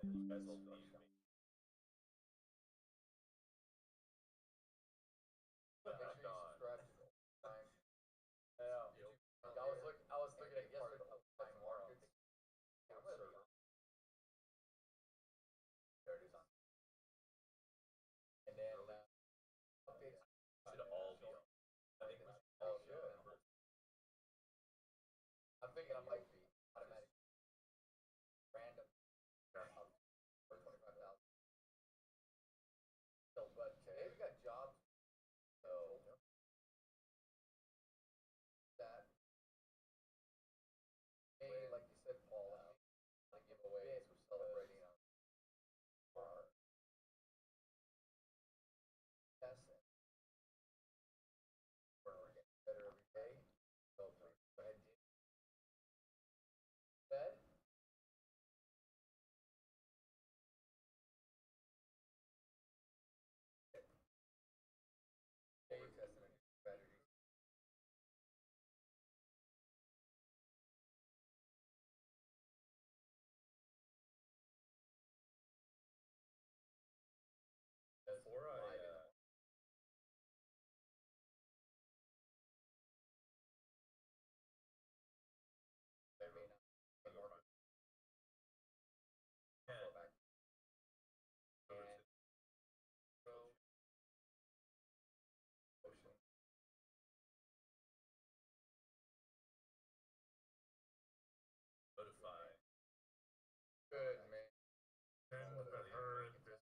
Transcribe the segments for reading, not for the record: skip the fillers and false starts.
I was looking at yesterday. There it is on. And then updates should all be. I think it's all should. I'm thinking I might be automatic random for 25,000. So, but today we got jobs. So that, hey, like you said, Paul, the giveaways we're celebrating our tests. We're getting better every day. So go ahead and Fed. We're testing a new strategy. Before I mean, notify. Good man. And the her and this.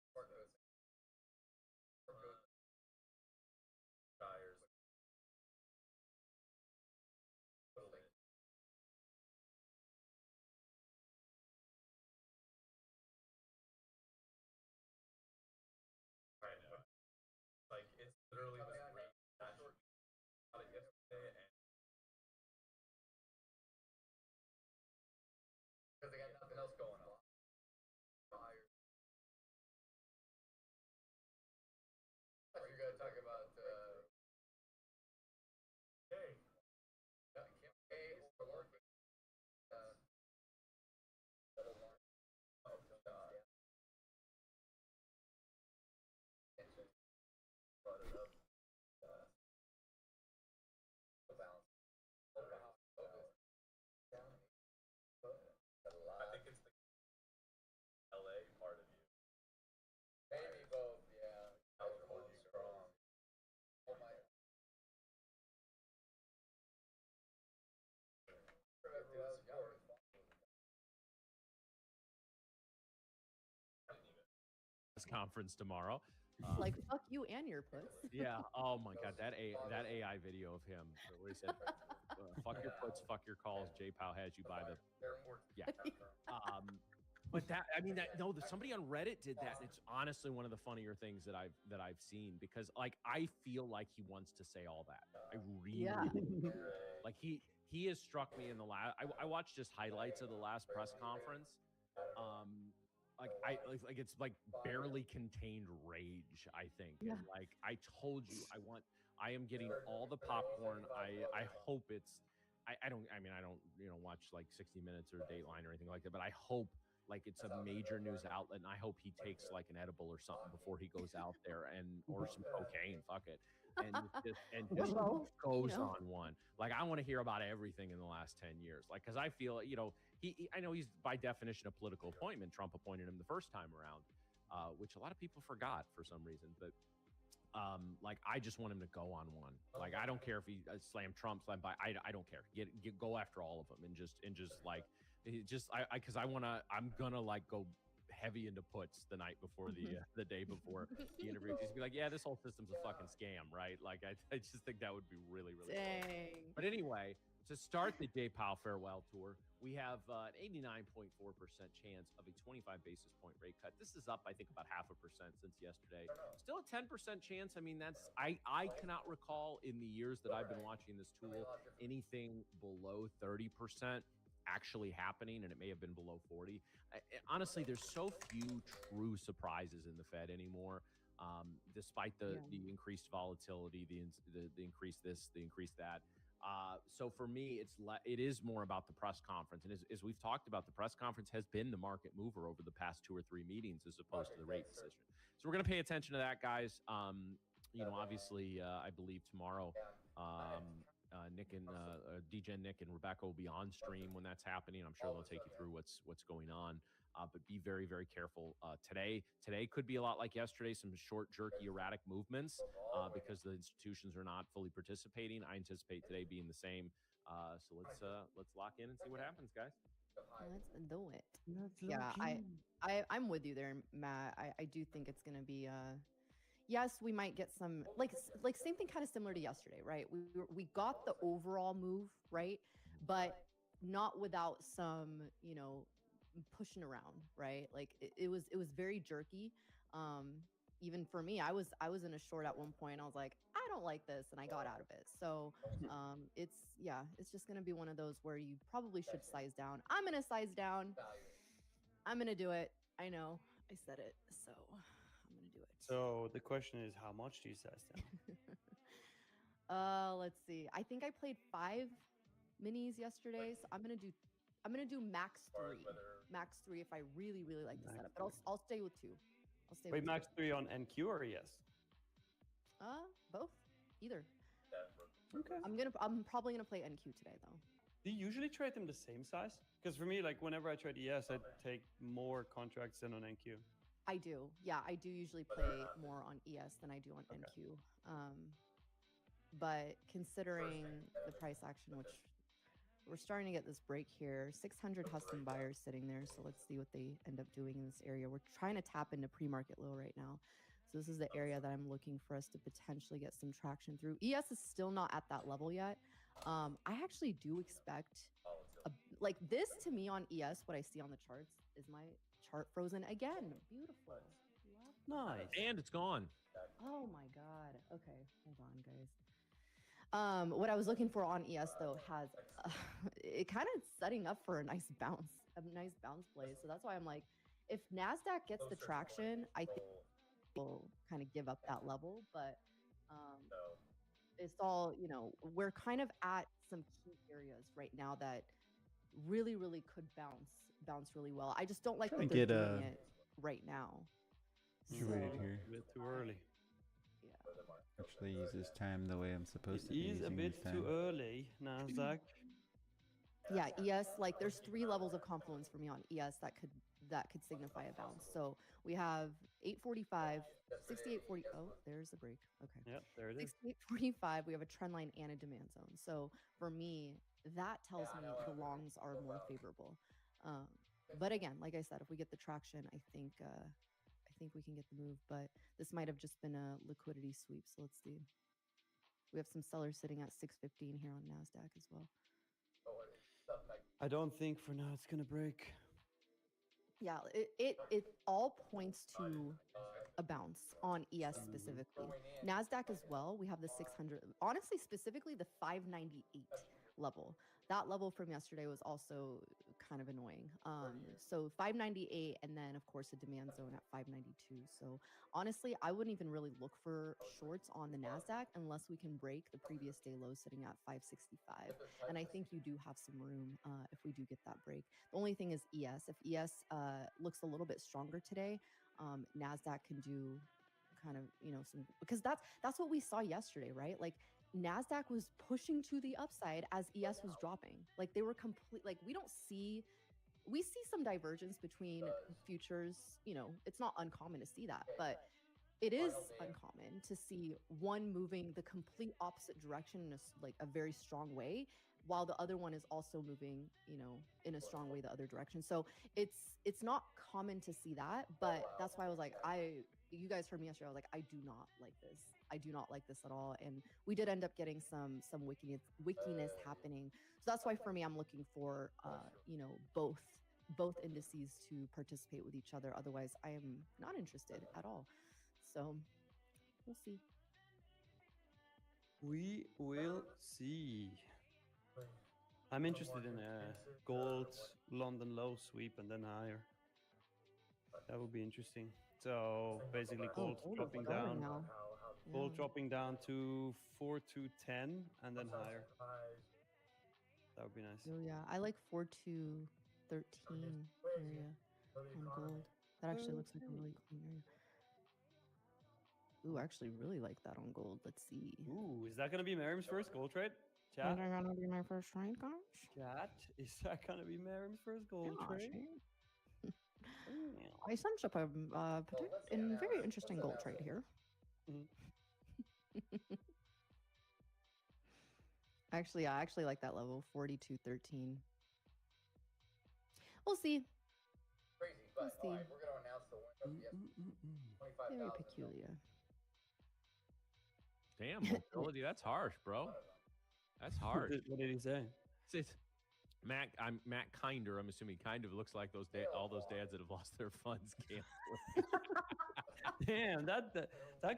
You want tires. I know. Like it's literally was great. Got it yesterday and because they got nothing else going on. You're gonna talk about hey. Hey, we're working. Brought it up. Balance. I think it's the LA part of you. Maybe both, yeah. I was really strong. Oh my. Conference tomorrow. Like fuck you and your puts. Yeah. Oh my god, that AI video of him where he said, "Fuck your puts, fuck your calls." J Powell has you by the. Yeah. But that, I mean, that no, somebody on Reddit did that. And it's honestly one of the funnier things that I've seen because like I feel like he wants to say all that. I really like he has struck me in the last. I watched just highlights of the last press conference. Like it's like barely contained rage, I think. Yeah. And like I told you, I am getting all the popcorn. I hope it's I don't watch like 60 Minutes or Dateline or anything like that, but I hope like it's a major news outlet and I hope he takes like an edible or something before he goes out there or some cocaine, fuck it. And just goes on one. Like I want to hear about everything in the last 10 years. Like, cause I feel, I know he's by definition a political appointment. Trump appointed him the first time around, which a lot of people forgot for some reason, but like I just want him to go on one. Like I don't care if he slam Trump, slam by. I don't care. Go after all of them and just like because I'm gonna like go heavy into puts the night before the day before the interview. Just be like, yeah, this whole system's a fucking scam, right? Like I just think that would be really cool. But anyway, to start the J Powell farewell tour, we have an 89.4% chance of a 25 basis point rate cut. This is up, I think, about 0.5% since yesterday. Still a 10% chance. I mean, that's I cannot recall in the years that I've been watching this tool anything below 30%. actually happening, and it may have been below 40. Honestly, there's so few true surprises in the Fed anymore. Despite the increased volatility, the increase this, the increase that. So for me, it is more about the press conference, and as we've talked about, the press conference has been the market mover over the past 2 or 3 meetings, as opposed to the rate decision. So we're going to pay attention to that, guys. Obviously, I believe tomorrow, Nick and DJ Nick and Rebecca will be on stream when that's happening. I'm sure they'll take you through what's going on. But be very, very careful. Today could be a lot like yesterday, some short, jerky, erratic movements because the institutions are not fully participating. I anticipate today being the same. So let's lock in and see what happens, guys. Let's do it. I'm with you there, Matt. I do think it's going to be yes, we might get some like same thing, kind of similar to yesterday, right? We got the overall move, right? But not without some, pushing around, right? Like it was very jerky. Even for me, I was in a short at one point. I was like, I don't like this, and I got out of it. So it's just gonna be one of those where you probably should size down. I'm gonna size down. I'm gonna do it. I know I said it, so I'm gonna do it. So the question is, how much do you size down? Let's see. I think I played 5 minis yesterday, so I'm gonna do max 3. Max 3 if I really, really like the setup. But I'll stay with 2. Wait, max 3 on NQ or yes? Both. Either. Okay. I'm probably gonna play NQ today though. Do you usually trade them the same size? Because for me, like whenever I trade ES, I take more contracts than on NQ. I do. Yeah, I do usually play more on ES than I do on NQ. But considering the price action, which we're starting to get this break here, 600 custom buyers sitting there. So let's see what they end up doing in this area. We're trying to tap into pre-market low right now. So this is the area that I'm looking for us to potentially get some traction through. ES is still not at that level yet. I actually do expect like this to me on ES, what I see on the charts is my chart frozen again. Beautiful. Nice. And it's gone. Oh my God. Okay, hold on, guys. What I was looking for on ES though has it kind of setting up for a nice bounce play. So that's why I'm like, if NASDAQ gets the traction, I think we'll kind of give up that level. But it's all, we're kind of at some key areas right now that really, really could bounce really well. I just don't like that they're doing it right now. So, right here. A bit too early. Yeah. Actually use this time the way I'm supposed to be It is a bit too early, Nasdaq. Yeah, ES, like there's 3 levels of confluence for me on ES that could signify a bounce. So we have 845, 6840. Oh, there's the break. Okay. Yep, there it is. 6845. We have a trend line and a demand zone. So for me, that tells me the longs are more favorable. But again, like I said, if we get the traction, I think we can get the move. But this might have just been a liquidity sweep. So let's see. We have some sellers sitting at 615 here on NASDAQ as well. I don't think for now it's gonna break. Yeah, it all points to a bounce on ES specifically. NASDAQ as well, we have the 600. Honestly, specifically the 598 level. That level from yesterday was also kind of annoying. So 598, and then of course a demand zone at 592. So honestly, I wouldn't even really look for shorts on the NASDAQ unless we can break the previous day low sitting at 565. And I think you do have some room if we do get that break. The only thing is ES. If ES looks a little bit stronger today, NASDAQ can do kind of, some, because that's what we saw yesterday, right? Like NASDAQ was pushing to the upside as ES was dropping. Like they were complete, like we see some divergence between futures. It's not uncommon to see that, but it is uncommon to see one moving the complete opposite direction in a very strong way, while the other one is also moving, in a strong way the other direction. So it's not common to see that, but that's why I was like, you guys heard me yesterday. I was like, I do not like this. I do not like this at all. And we did end up getting some wickiness happening. So that's why for me, I'm looking for, both indices to participate with each other. Otherwise, I am not interested at all. So we'll see. We will see. I'm interested in a gold London low sweep and then higher. That would be interesting. So basically, gold gold is dropping going down, now. gold Yeah. dropping down to 4210 and then higher. That would be nice. Oh yeah, I like 4213 area on gold. That actually looks like a really clean area. Ooh, I actually really like that on gold. Let's see. Ooh, is that gonna be Miriam's first gold trade? Chat. Is that gonna be my first trade, guys? Chat. Is that gonna be Miriam's first gold Yeah, trade? sure. Damn. I sensed up a very interesting gold trade here. Mhm. Actually, I actually like that level 4213. We'll see. Crazy, We'll but see. alright, we're gonna announce the winner of the 25,000. Very peculiar. Damn, mobility, that's harsh, bro. That's harsh. What did he say? It's Matt. I'm Matt Kinder. I'm assuming kind of looks like all those dads that have lost their funds gambling. Damn, that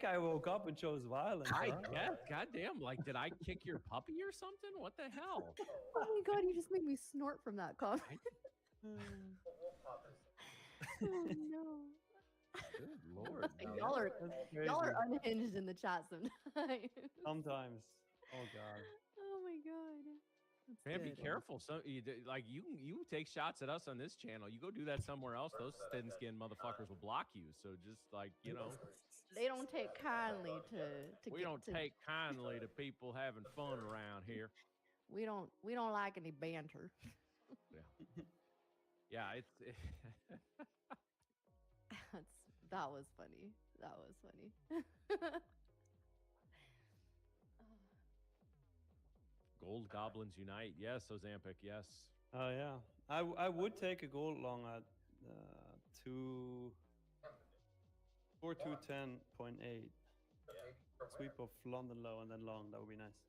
guy woke up and chose violence. I huh? guess. Goddamn. Like, did I kick your puppy or something? What the hell? Oh my god, you just made me snort from that comment. We'll pop this. Oh no. Good lord. no, Y'all are That's y'all are crazy. unhinged in the chat sometimes. Sometimes. Oh god. Oh my god. That's Man, be good. careful. Like you take shots at us on this channel. You go do that somewhere else. Those thin skinned motherfuckers will block you. So just like They don't take kindly to we get don't to, take kindly to people having fun around here. we don't like any banter. Yeah, it's That was funny. That was funny. Gold Goblins Unite. Yes, Ozampic. Yes. Oh yeah. I would take a gold long at 4210.8. Sweep of London low and then long. That would be nice.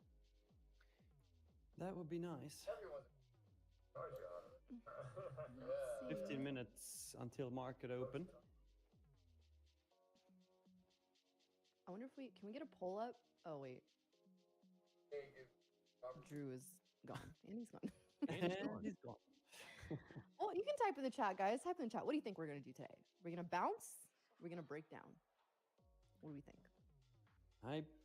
That would be nice. Let's see. 15 minutes until market open. I wonder if can we get a poll up? Oh wait, Drew is gone. And he's gone. And he's gone. Well, you can type in the chat, guys. Type in the chat. What do you think we're gonna do today? We're gonna bounce? We're gonna break down. What do we think?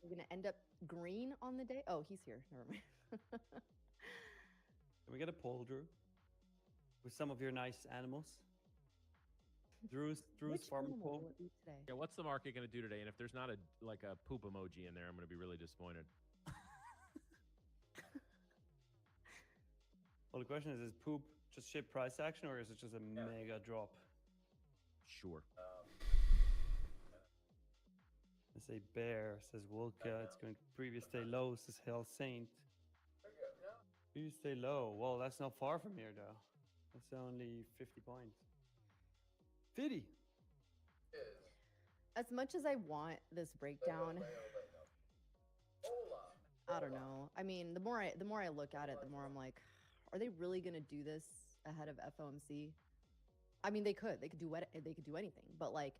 We're gonna end up green on the day. Oh, he's here. Never mind. Can we get a poll, Drew? With some of your nice animals? Drew's Which farm animal poll. will it be today? Yeah, what's the market going to do today? And if there's not a poop emoji in there, I'm going to be really disappointed. Well, the question is poop just shape price action or is it just a mega drop? Sure. I say bear, says Wolka. It's going to previous day low, says Hell Saint. Previous day low. Well, that's not far from here, though. That's only 50 points. 50. As much as I want this breakdown, I don't know. I mean, the more I look at it, the more I'm like, are they really gonna do this ahead of FOMC? I mean, they could do anything, but like,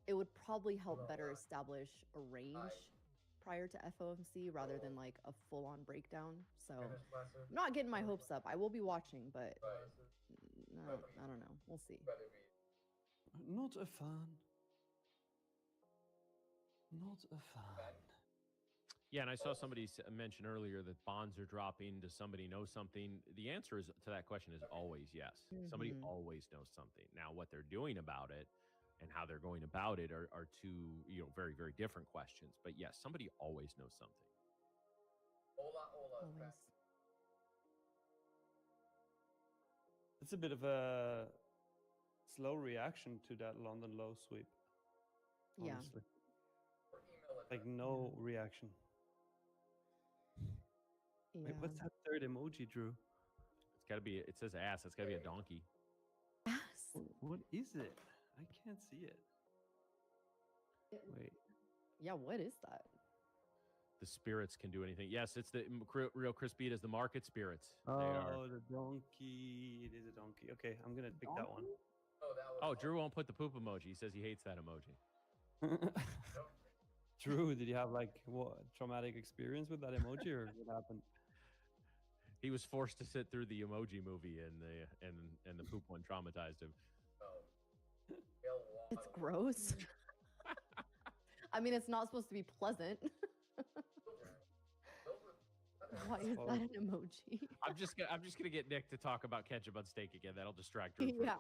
it would probably help better establish a range prior to FOMC rather than like a full-on breakdown. So I'm not getting my hopes up. I will be watching, but I don't know. We'll see. Not a fan. Not a fan. Yeah, and I saw somebody mention earlier that bonds are dropping. Does somebody know something? The answer is to that question is always yes. Somebody always knows something. Now, what they're doing about it and how they're going about it are two very, very different questions. But yes, somebody always knows something. Always. It's a bit of a slow reaction to that London low sweep. Yeah. Honestly. Like no reaction. Yeah. Wait, what's that third emoji, Drew? It's got to be. It says ass. It's got to be a donkey. Ass. What is it? I can't see it. Wait. Yeah, what is that? The spirits can do anything. Yes, it's the real crispy. It is the market spirits. They are. Oh, the donkey. It is a donkey. Okay, I'm gonna pick that one. Oh, Drew won't put the poop emoji. He says he hates that emoji. Drew, did you have like what traumatic experience with that emoji or what happened? He was forced to sit through the Emoji Movie, and the poop one traumatized him. It's gross. I mean, it's not supposed to be pleasant. Why is that an emoji? I'm just gonna get Nick to talk about ketchup on steak again. That'll distract her. Yeah.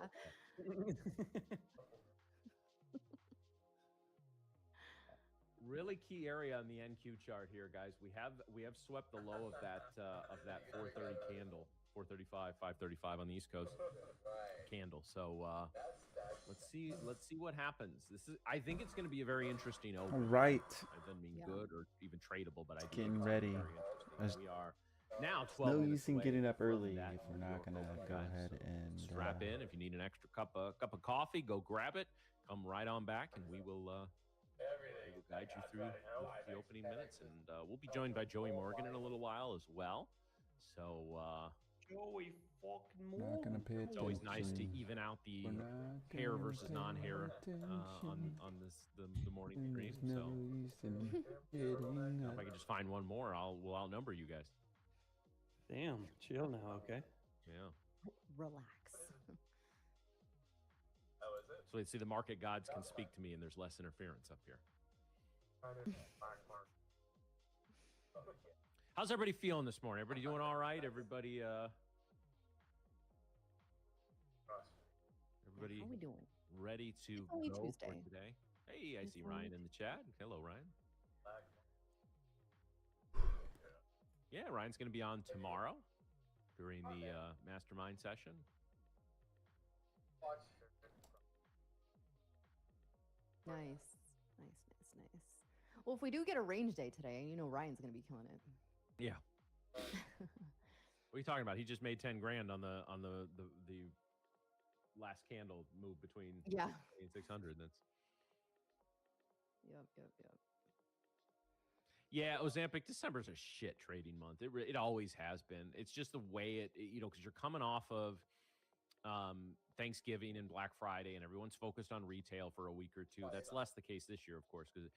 Really key area on the NQ chart here, guys. We have swept the low of that 430 candle, 435, 535 on the East Coast candle. So let's see what happens. I think it's going to be a very interesting open. All right. It doesn't mean good or even tradable, but I think Getting it's ready. Very interesting. We are now 12 No minutes use in away getting up from early that if we're New not York gonna open, go guys. ahead So and strap in. If you need an extra cup of coffee, go grab it. Come right on back, and we will guide you through the opening minutes. And we'll be joined by Joey Morgan in a little while as well. So Joey fucking not Morgan. gonna pay it's always nice to attention. even out the We're not hair gonna versus pay non-hair attention. on the morning stream. There's So no use in getting if up. I can just find one more, we'll outnumber you guys. Damn, chill now, okay? Yeah. Relax. So you see, the market gods can speak to me, and there's less interference up here. How's everybody feeling this morning? Everybody doing all right? Everybody, How are we doing? ready to It's only go for Tuesday. today? Hey, I It's see only Ryan in the chat. Hello, Ryan. Yeah, Ryan's going to be on tomorrow during the mastermind session. Nice. Well, if we do get a range day today, you know Ryan's going to be killing it. Yeah. What are you talking about? He just made 10 grand on the last candle move between Yeah. 600. That's Yep. yeah. Ozempic, December's a shit trading month. It always has been. It's just the way because you're coming off of Thanksgiving and Black Friday, and everyone's focused on retail for a week or two. That's less the case this year, of course, because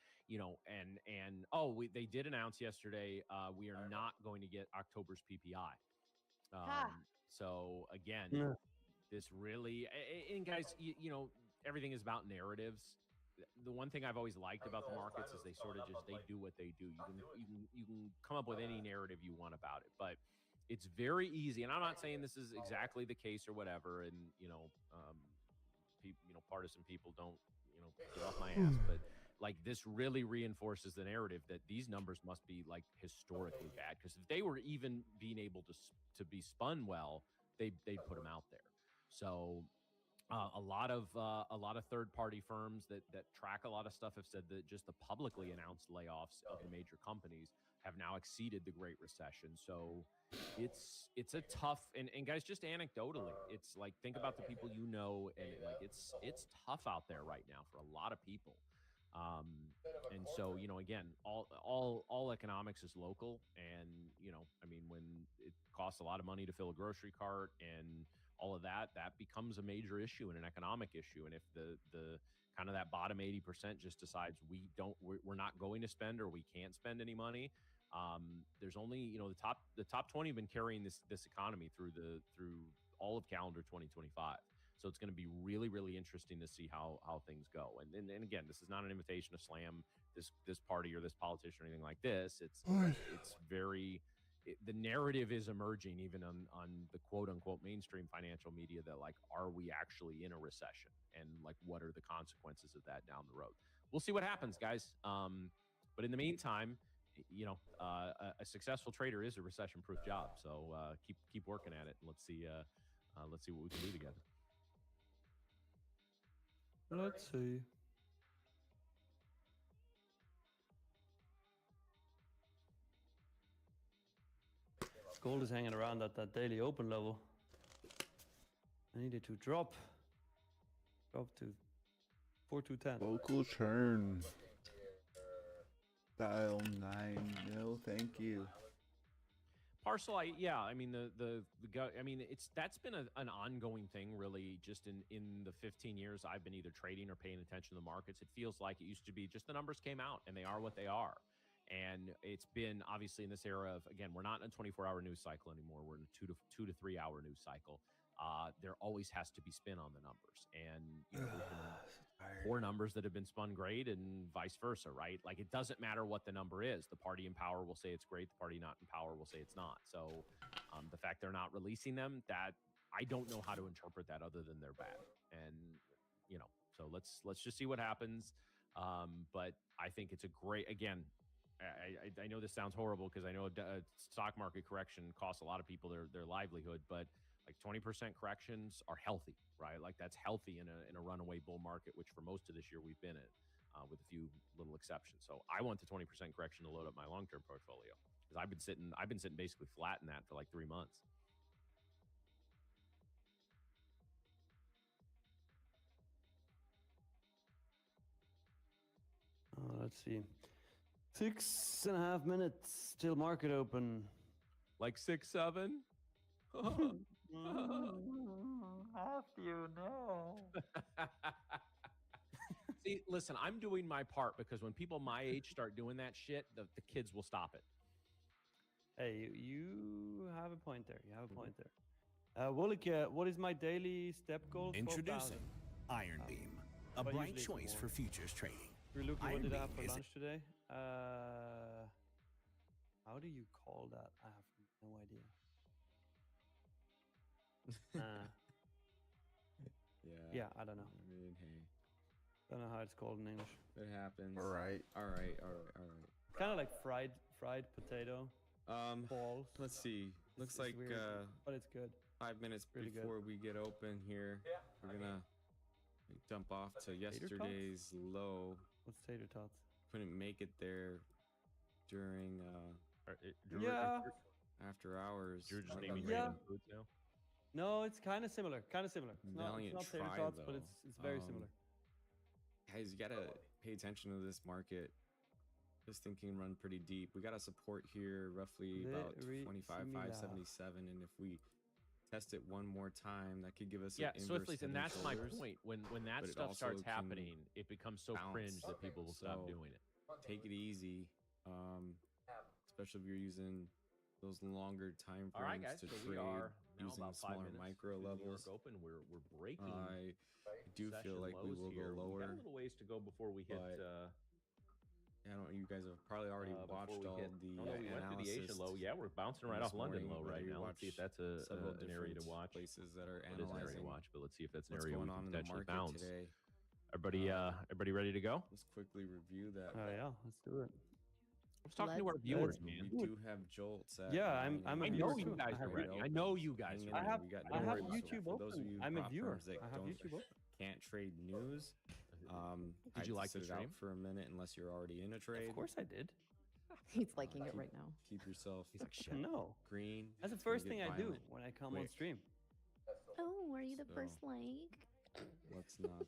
they did announce yesterday we are not going to get October's PPI. So again, this really and guys, everything is about narratives. The one thing I've always liked about the markets is they sort of just do what they do. You can come up with any narrative you want about it, but it's very easy. And I'm not saying this is exactly the case or whatever. And partisan people don't get off my ass, but like this really reinforces the narrative that these numbers must be like historically bad, because if they were even being able to be spun well, they'd put them out there. So a lot of third-party firms that track a lot of stuff have said that just the publicly announced layoffs of the major companies have now exceeded the Great Recession. So it's a tough, and guys, just anecdotally, it's like, think about the people and like it's tough out there right now for a lot of people. And so, again, all economics is local, and when it costs a lot of money to fill a grocery cart and all of that becomes a major issue and an economic issue. And if the kind of that bottom 80% just decides we're not going to spend, or we can't spend any money, there's only the top 20 have been carrying this economy through all of calendar 2025. So it's going to be really, really interesting to see how things go. And again, this is not an invitation to slam this party or this politician or anything like this. It's very. The narrative is emerging even on the quote unquote mainstream financial media that, like, are we actually in a recession, and like what are the consequences of that down the road? We'll see what happens, guys. But in the meantime, a successful trader is a recession-proof job. So keep working at it, and let's see what we can do together. Let's see. Gold is hanging around at that daily open level. I needed to drop to 4210. Local churn. Dial 9. No, thank you. Parcel, that's been an ongoing thing, really, just in the 15 years I've been either trading or paying attention to the markets. It feels like it used to be just the numbers came out and they are what they are. And it's been obviously in this era of, again, we're not in a 24-hour news cycle anymore. We're in a 2 to 3 hour news cycle. There always has to be spin on the numbers. And, you know, there's been poor numbers that have been spun great and vice versa, right? Like, it doesn't matter what the number is. The party in power will say it's great. The party not in power will say it's not. So the fact they're not releasing them, that I don't know how to interpret that other than they're bad. And, you know, so let's just see what happens. But I think it's a great, again, I know this sounds horrible because I know a stock market correction costs a lot of people their livelihood, but like 20% corrections are healthy, right? Like that's healthy in a runaway bull market, which for most of this year we've been in, with a few little exceptions. So I want the 20% correction to load up my long-term portfolio because I've been sitting basically flat in that for like 3 months. Let's see. 6.5 minutes till market open. Like 6, 7. How do you know? See, listen, I'm doing my part because when people my age start doing that shit, the kids will stop it. Hey, you have a point there. You have a point there. Wolike, what is my daily step goal? Introducing Iron Beam, a But bright usually it's choice more. for futures trading. Luke, what Iron did I have Beam for is lunch today? How do you call that? I have no idea. Yeah, I don't know. I mean, hey, Don't know how it's called in English. it happens. All right. All right. Kind of like fried potato balls. Let's see. Looks It's like weird, but it's good. 5 minutes Really good. before we get open here, we're gonna dump off to yesterday's low. What's tater tots? Couldn't make it there during Yeah. after hours. You're just Like naming a Yeah. random foods now. No, it's kind of similar. Kind of similar. It's not Valiant tater try, tots, but though. it's very similar. Guys, you gotta pay attention to this market. This thing can run pretty deep. We got a support here, roughly about Very 25,577, and if we test it one more time, that could give us Yeah, an Swiftly, inverse and head that's my shoulders. point. When that but it stuff also starts can happening, it becomes so bounce. cringe that people will stop So, doing it. Take it easy, especially if you're using those longer time All right, frames guys. to So trade we are now using about 5 smaller minutes micro to New York levels. Open. We're breaking. I do feel session like we lows will here. go We got lower. a little ways to go before we hit. but I don't. You guys have probably already before watched we all hit. the No, we went through the Asia analysis low. Yeah, we're bouncing right this off London morning, low right whether you now. Let's see if that's several an area to different watch. places that are It is an area to analyzing watch, but let's see if that's an what's area we going can on in the potentially market bounce. today. Everybody ready to go? Let's quickly review that. Oh yeah, let's do it. I was talking to our Let's viewers, go. man. We do have jolts at Yeah, I'm 9 a I a.m. viewer know you too. guys I are have ready. you. I know you guys Hang are in ready. there. We got I no have worries. YouTube For those of open. you I'm a prop viewer. firms that I have don't YouTube open. can't trade news. Did I'd you like sit the it out stream? for a minute unless you're already in a trade? Of course I did. He's liking it right now. Keep yourself He's like, shit. No, green. that's the It's gonna first get thing I do violent when I come on quick. stream. Oh, are you the So- first like? Let's not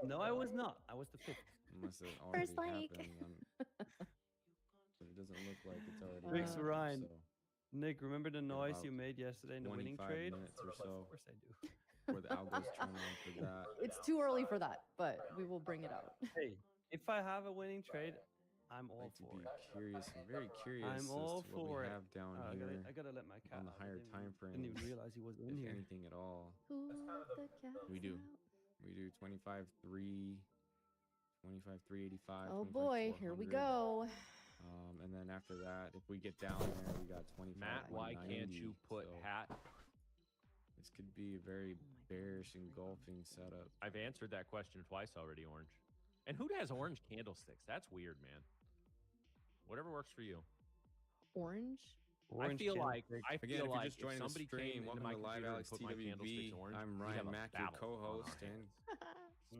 No, I was not. I was the fifth. unless it already First like. happened. But it doesn't look like it's already Thanks, happened, Ryan. so Nick, remember the noise about you made yesterday in the winning 25 trade? minutes or Of so course I do. before the algos turn on for that. It's too early for that, but we will bring it out. Hey, if I have a winning trade, I'm I'd all like to for be it. curious. I'm very curious I'm as all to what for we it. have down Oh, here, I gotta let my cat on the out. I higher didn't time even- Didn't even frames, realize he was if in here. anything at all. Who let the cat We do. out? We do 25.3, 25.385. Oh boy, here we 2400. go. And then after that, if we get down there, we got 25. Matt, why can't you put so hat? This could be a very Oh my bearish engulfing setup. I've answered that question twice already, Orange. And who has orange candlesticks? That's weird, man. Whatever works for you. Orange? Orange I feel like candlestick. Again, if you're just if joining the somebody stream, came into welcome my to Live computer and Alex put my candlesticks TWB. orange, I'm we'd Ryan have a Mack, your battle on our co-host and hands.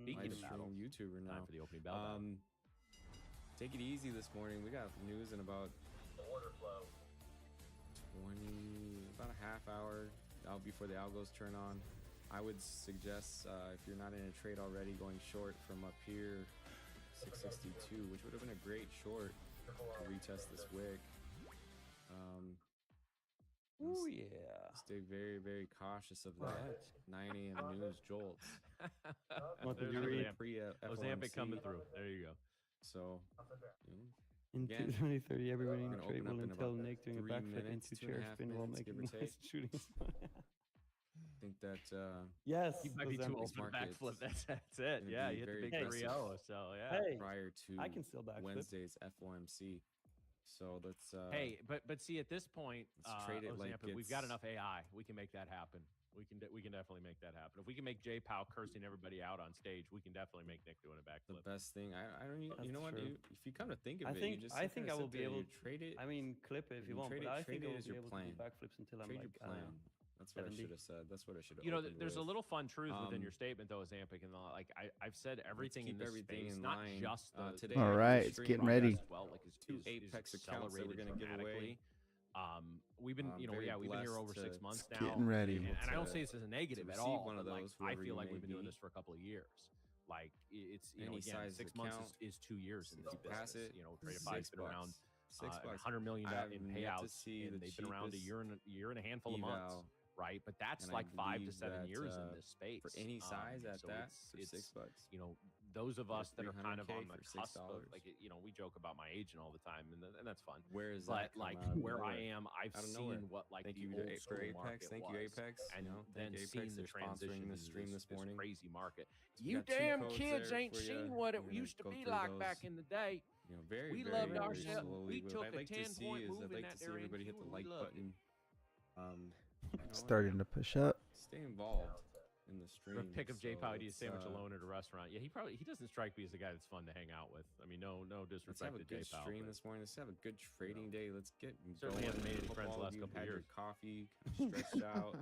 Speaking live of stream battles, YouTuber time now. for the opening bell. battle. Take it easy this morning. We got news in about Order flow. 20, about a half hour out before the algos turn on. I would suggest if you're not in a trade already, going short from up here, 662, which would have been a great short to retest this wick. Oh yeah. Stay very, very cautious of that 9 a.m. news jolts. What did There's you read? Ozampic coming through. There you go. So, In Again, 2030, everybody in gonna the trade open up will in until about Nick doing a 3 backflip minutes, into 2.5 chair spin while minutes, making give or nice take. shooting. I think that Yes, He might be too Ozempic. old for the markets backflip. That's it. gonna Yeah, be he hit the very big aggressive. 3-0. So yeah. Hey, prior to I can still backflip. Wednesday's FOMC. So let's Hey, but see, at this point, let's trade it like Ozempic, we've got it's- enough AI. We can make that happen. We can definitely make that happen. If we can make J Powell cursing everybody out on stage, we can definitely make Nick doing a the backflip. best thing. I don't. You That's know what? true. If you come to think of I it, think you just I you think kinda I will sit be there, able. you trade it. I mean, clip it if you want, trade but I trade think I it will as be your able plan. to do backflips until I'm Trade like your plan. That's what I 70. should have said. That's what I should have. You know, there's a little fun truth within your statement, though, Zampic, and like I've said everything in keep this everything space, in not line. just the Today All I did right, the it's stream getting progress. ready. as well, like Two is Apex accounts that we're accelerated gonna give away. dramatically. We've been, I'm you know, very we've been here blessed over to 6 months now, getting ready. and I don't to- say this as a negative at receive all. one of But like, those, I whoever feel you like may we've been doing be. this for a couple of years. Like it's you know, Any again, size 6 months account, is 2 years in this you pass business. it, You know, Tradovate been around $6. $100 million I have in yet to payouts, see and the they've been around a cheapest year and a handful of months. eval, Right, but that's and I like 5 to believe 7 that, years in this space for any size at so that it's, for it's $6. you know, those of Or us that are kind of 300K on the for cusp of, $6. like you know, we joke about my aging all the time, and that's fun. Where is But that come like out of where I nowhere? am, I've Out of seen nowhere. what like Thank the you old for school Apex. market Thank was, you, Apex. and You know, then thank you, seeing Apex, the for sponsoring transition this stream this morning. crazy market. So we You got two damn codes kids there ain't for ya. seen what it I'm gonna used to go be through like back those, in the day. You know, very, We very, loved very ourselves. slowly. We What took I'd a like to 10-point see is move I'd in like that to see area, everybody hit too, the and we like loved it. button. You know what? Starting to push up. Stay involved in the stream. The pick of J so Powell eating a let's, sandwich alone at a restaurant. Yeah, he doesn't strike me as a guy that's fun to hang out with. I mean, no Let's disrespect have a to J good Powell. stream but- this morning. Let's have a good trading day. Let's get Certainly hasn't made any Hope friends all the of last you couple had years. your coffee, kind of stretched out,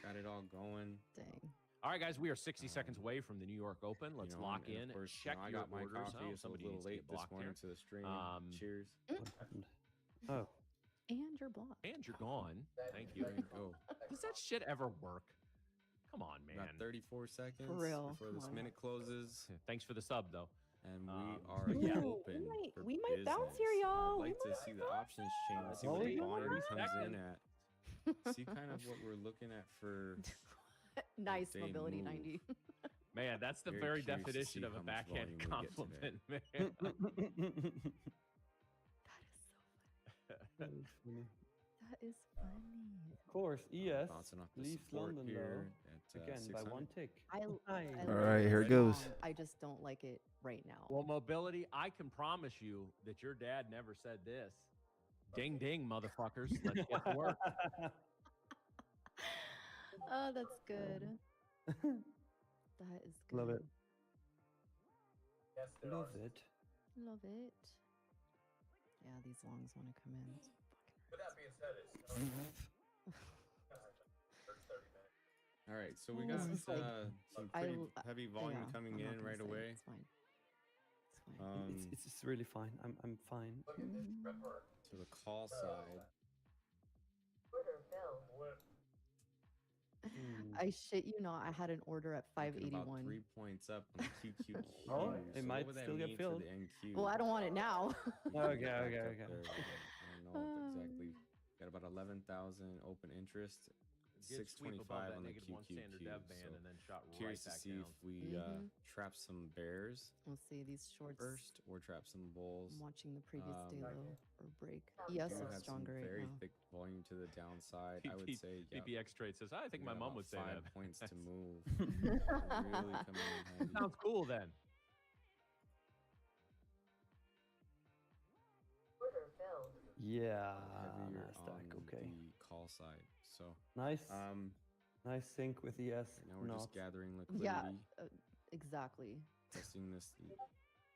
got it all going. Dang. All right, guys, we are 60 seconds away from the New York Open. Let's You know, lock and in. of course, Check I your got my orders. coffee. Oh, It's a somebody little needs to late get this blocked morning here. to the stream. Cheers. What happened? Oh, And you're blocked. And you're gone. Thank you. There you go. Does that shit ever work? Come on, man. About 34 seconds real, before come this on. minute closes, Thanks for the sub, though. and we Um, are Ooh, open. for we might bounce business. here, y'all. I'd We like to might see the options chain to see Oh, what the yeah. volume 30 comes in seconds. at. See kind of what we're looking at for. Nice they mobility move. 90. Man, that's the Very very curious to definition see of a how much backhand volume we get compliment, man. That is so funny. That is funny. of course, ES Bouncing off the leaves support London here though. at Again, by 600. one tick. I Nice. love All right, it here it goes. strong. I just don't like it right now. Well, mobility, I can promise you that your dad never said this. Ding, ding, motherfuckers. Let's get to work. Oh, that's good. That is good. Love it. Yes, there Love are. it. Love it. Yeah, these longs want to come in. It's With that being said, it's first 30 minutes. All right, so we Oh, got this is like- some I pretty l- heavy volume yeah, coming I'm not in gonna right say it. away. It's fine. It's fine. It's really fine. I'm fine. Look at this Mhm. ripper. To the call side. I shit you not. I had an order at Looking about 581. 3 points up on the QQQ. Oh, it So might what would that still get mean filled. For the NQ? Well, I don't want it now. We can Okay, get back okay, up okay. there. I don't know exactly. Got about 11,000 open interest. Good sweep 625 above that on the -1 standard QQQ. dev band So and then shot curious right to back see down. if we Mhm. trap some bears We'll see these shorts. first or trap some bulls. I'm watching the previous day Um, low or break. We Yes, do looks have stronger some right very now. thick volume to the downside. I would say yeah, PPX Trade says, I think we my got mom about would say 5 that. points to That's- move. Really coming in heavy. Sounds cool then. Yeah, Heavier Nasdaq. on Okay. the call side. So Nice. um Nice sync with ES. right now we're Not. just gathering liquidity, Yeah, exactly. testing this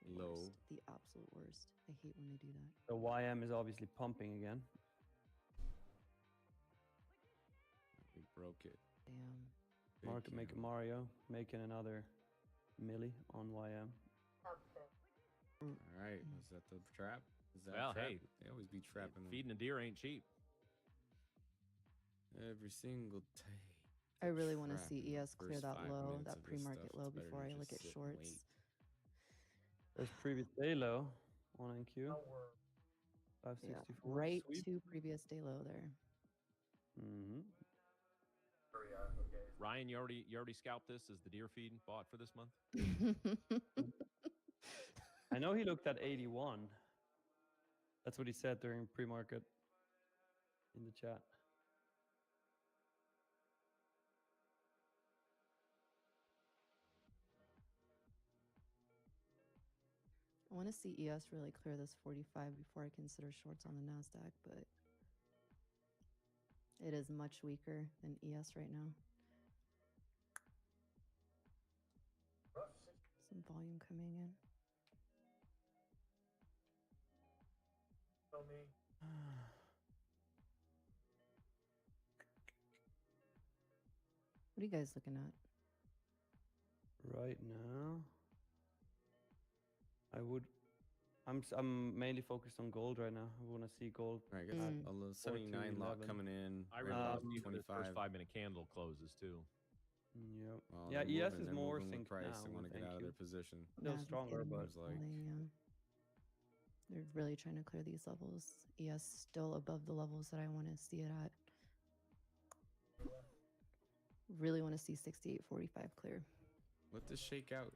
low. Worst, the absolute worst. I hate when they do that. The YM is obviously pumping again. We broke it. Damn. Big Market maker candle. Mario making another milli on YM. All right, was that the trap? Is that Well, trap? hey, They always be trapping them Feeding a deer ain't cheap. every single day. I They're really want to trapping see the ES clear first that 5 low, minutes that of this pre-market stuff. low It's better before to I look just at sit and shorts. wait. There's previous day low on NQ. Now we're 564. Right Sweep. to previous day low there. Mm-hmm. okay. Ryan, you already scalped this as the deer feed bought for this month? I know he looked at 81. That's what he said during pre-market in the chat. I want to see ES really clear this 45 before I consider shorts on the NASDAQ, but it is much weaker than ES right now. Some volume coming in. Tell me. What are you guys looking at? Right now, I'm mainly focused on gold right now. I want to see gold. All right, I got a little 79 lot 11. coming in. I really want to see where the 25. first 5-minute candle closes too. Yep. Well, Yeah, they're ES moving, is they're more moving with synced price. now. They want to get thank out of you. their position. Still NASDAQ stronger, getting but It's like volley, yeah. They're really trying to clear these levels. ES still above the levels that I want to see it at. Really want to see 68.45 clear. let this shake out.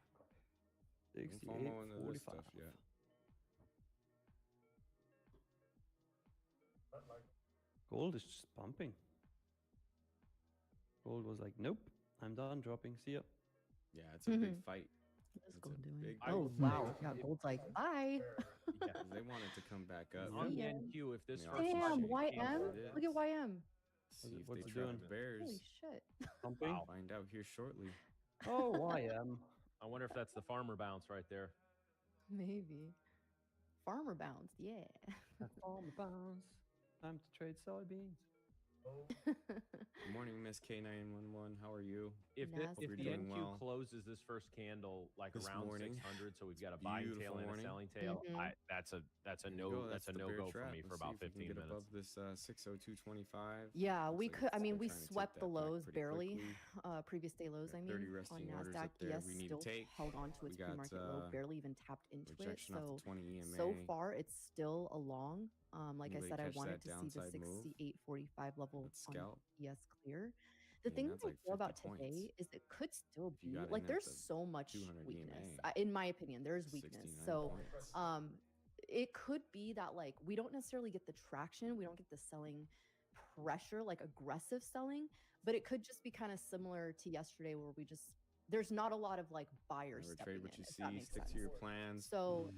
Don't FOMO into this 68.45. stuff yet. Gold is just pumping. Gold was like, nope, I'm done dropping. See ya. Yeah, it's a big fight. What is It's gold a doing? big Oh, fight. wow. Yeah, gold's like, bye. Yeah. 'Cause they want it to come back up. On the Yeah. NQ, if this Yeah. first Damn, 5-minute YM. candle- Look at YM. See if what's they it trap doing? the bears. Holy shit. Pumping. Wow. Find out here shortly. Oh, YM. I wonder if that's the farmer bounce right there. Maybe. Farmer bounce. Yeah. Farm bounce. Time to trade soybeans. Good morning, Miss K911. How are you? If the, Nasty. if Hope the you're doing NQ well. closes this first candle like This around morning. 600, so we've got a buying Beautiful tail and a morning. selling tail. Mhm. That's a There you no go. that's a the no bear go for trap. me for Let's about see if we 15 can get minutes. above this 602.25. Yeah, Looks we like could. I they're mean, we trying to take swept that the back lows pretty barely. quickly. Previous day lows, I 30 mean, on resting orders NASDAQ. up there ES we need to still take. held on to We its got, pre-market low, barely even tapped into it. rejection off So, the 20 EMA. so far, it's still a long. Like I Anybody said, I catch wanted that to see the downside move? 68.45 level Let's on scalp. ES clear. The I mean, thing that's that I like feel 50 about today points. is it could still If you be got like in at there's the so much 200 weakness. EMA, In my opinion, there's weakness. 69 So points. it could be that like we don't necessarily get the traction, we don't get the selling pressure, like aggressive selling, but it could just be kind of similar to yesterday where we just there's not a lot of like buyers Never stepping trade what in, you if that see. makes Stick sense. to your plans. So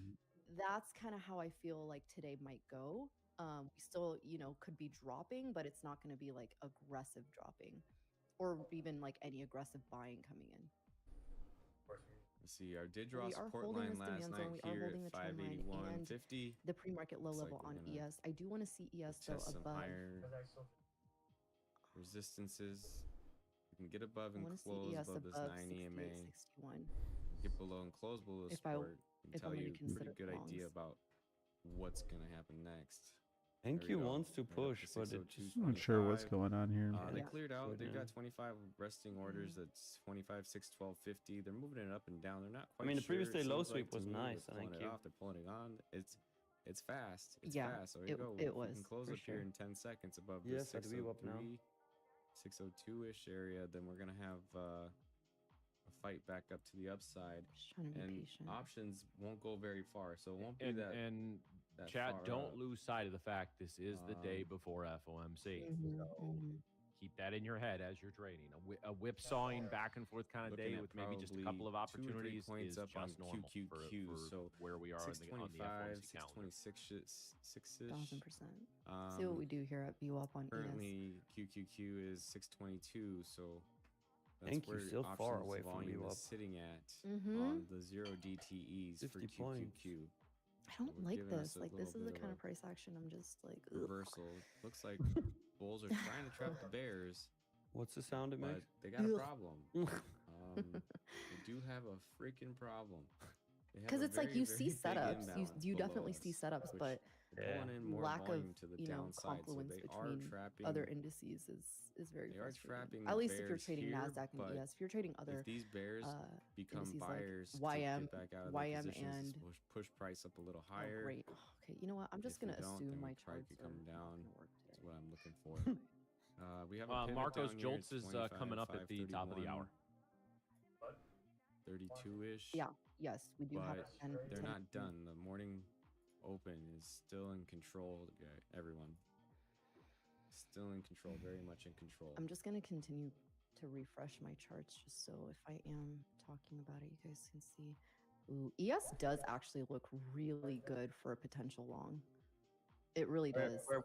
that's kind of how I feel like today might go. We still, could be dropping, but it's not going to be like aggressive dropping or even like any aggressive buying coming in. Let's see. Our did We draw are support holding line this last demand night zone. We are here holding at the trend line and 581.50. the pre-market low Looks like level we're on gonna ES. I do want to see ES though Test some above. higher resistances. We can get above I and want to see close ES above this above 9 EMA. 68.61. Get below and close below If I- support. Can if tell I'm gonna you a pretty consider good idea longs. about what's gonna happen next. NQ There we go. wants to Right up push, to but it just. I'm not sure what's 602.25. going on here. They Yeah. cleared out. Good, They've yeah. got 25 resting orders. That's 25, 6, 12, 50. They're moving it up and down. They're not I quite mean, the sure. previous It day low seems like sweep to was me nice. they're pulling Thank it you. off. They're pulling it on. It's fast. It's Yeah, fast. So there you it- go. it If we was, can close for up here sure. in 10 seconds above the Yes, I do up now. 602-ish area, then we're gonna have a fight back up to the upside. Just trying to be And patient. options won't go very far, so it won't be And, that. and that chat, far don't up. lose sight of the fact this is the day Um, before FOMC. Mhm, So mhm. keep that in your head as you're trading. A whipsawing back and forth kind of Looking day at with maybe just a couple of probably 2 or 3 opportunities points is up on just normal QQQ, for so where we are on the 625, FOMC calendar. 626 6-ish. 1000%. See what we do here at VWAP on ES. Currently, QQQ is 622, so that's Thank you, where still far options away from volume VWAP. is sitting at Mhm. on the 0 DTEs for 50 points. QQQ. I don't we're like giving us this. a Like, this little is the bit of kind a of price action I'm just like, ugh. Reversal. Looks like bulls are trying to trap the bears, What's the sound it but makes? they got a Ugh. problem. They do have a freaking problem. They have Because a it's like very, you very see big setups. imbalance You below definitely see us, setups, which but they're pulling in more lack of, volume to the downside, so confluence they are between trapping other indices is very They are frustrating. trapping At the least if you're bears trading here, NASDAQ and but ES. If you're trading other if these bears become indices like buyers to YM get back out of YM their positions, and- to push price up a little oh, higher. great. Okay, you know what? I'm just If gonna we don't, assume then my we probably charts could are come not down. gonna work That's today. what I'm looking for. We have a pivot Marcos down here at Joltz is coming up at the top of the 25, hour. 32-ish. Yeah. Yes, we do have But 10. they're 10 not done. The morning open is still in control, everyone. Still in control, very much in control. I'm just going to continue to refresh my charts just so if I am talking about it, you guys can see. Ooh, ES does actually look really good for a potential long. It really does. Where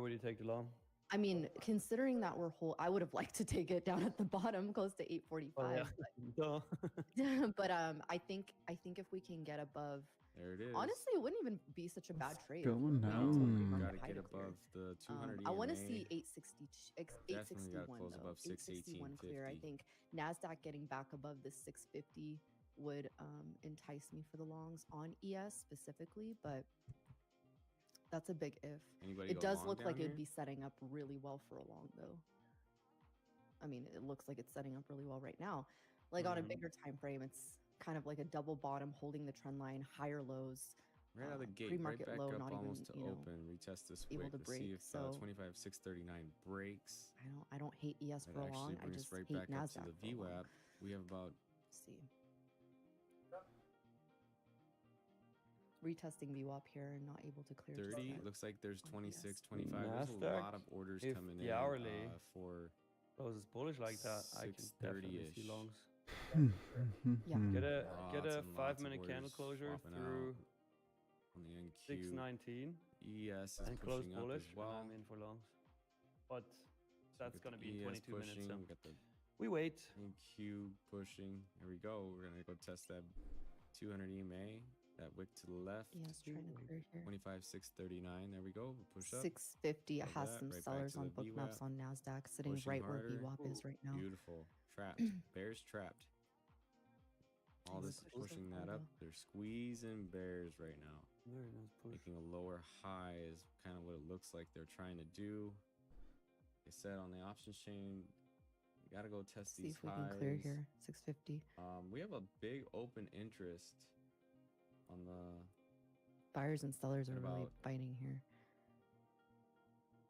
would you take the long? I mean, considering that I would have liked to take it down at the bottom, close to 845. Oh, But I think if we can get above, There it is. honestly, it wouldn't even be such a bad trade. going Wait down. until Mm. pre-market Gotta high get to clear. above the 200 I want to EMA. see 860, Definitely gotta 861 close though. above 861 clear. I 618.50. think Nasdaq getting back above the 650 would entice me for the longs on ES specifically, but that's a big if. Anybody It go does long look down like here? it'd be setting up really well for a long though. I mean, it looks like it's setting up really well right now. Like on a bigger time frame, it's kind of like a double bottom holding the trend line, higher lows. Right out of the gate, right pre-market back low, up not almost even, to open. Retest this able wick. to Let's break, see if so- 25,639 breaks. I don't hate ES That for a actually long. I brings just right hate back up Nasdaq to the for a long. VWAP. We have about Let's see. Retesting VWAP here and not able to clear just 30. yet. Looks like there's on 26, ES. 25. There's a Nasdaq, lot of orders if coming the in hourly for closes bullish like that, I can definitely 630-ish. see longs. Yeah. Get a lots and lots of 5-minute candle orders closure swapping through out on the NQ. 619 ES is and close pushing up bullish, as well. and I'm in for longs. But So that's we got gonna the be in ES 22 minutes. pushing, So we got the we wait. NQ pushing. Here we go. We're gonna go test that 200 EMA. That wick to the left. ES trying to clear here. 25,639. There we go. We'll push up. 650. It Like has that, some right back sellers to on the book maps VWAP. on Nasdaq, sitting Pushing right harder. where VWAP is right now. Beautiful. Trapped. Bears trapped. All Ooh, this push so pushing far, that up. though. They're squeezing bears right now. Very nice push. Making a lower high is kind of what it looks like they're trying to do. Like I said, on the options chain, you got to go test See these if we highs. can clear here. 650. We have a big open interest on the Buyers and sellers are What really about- fighting here.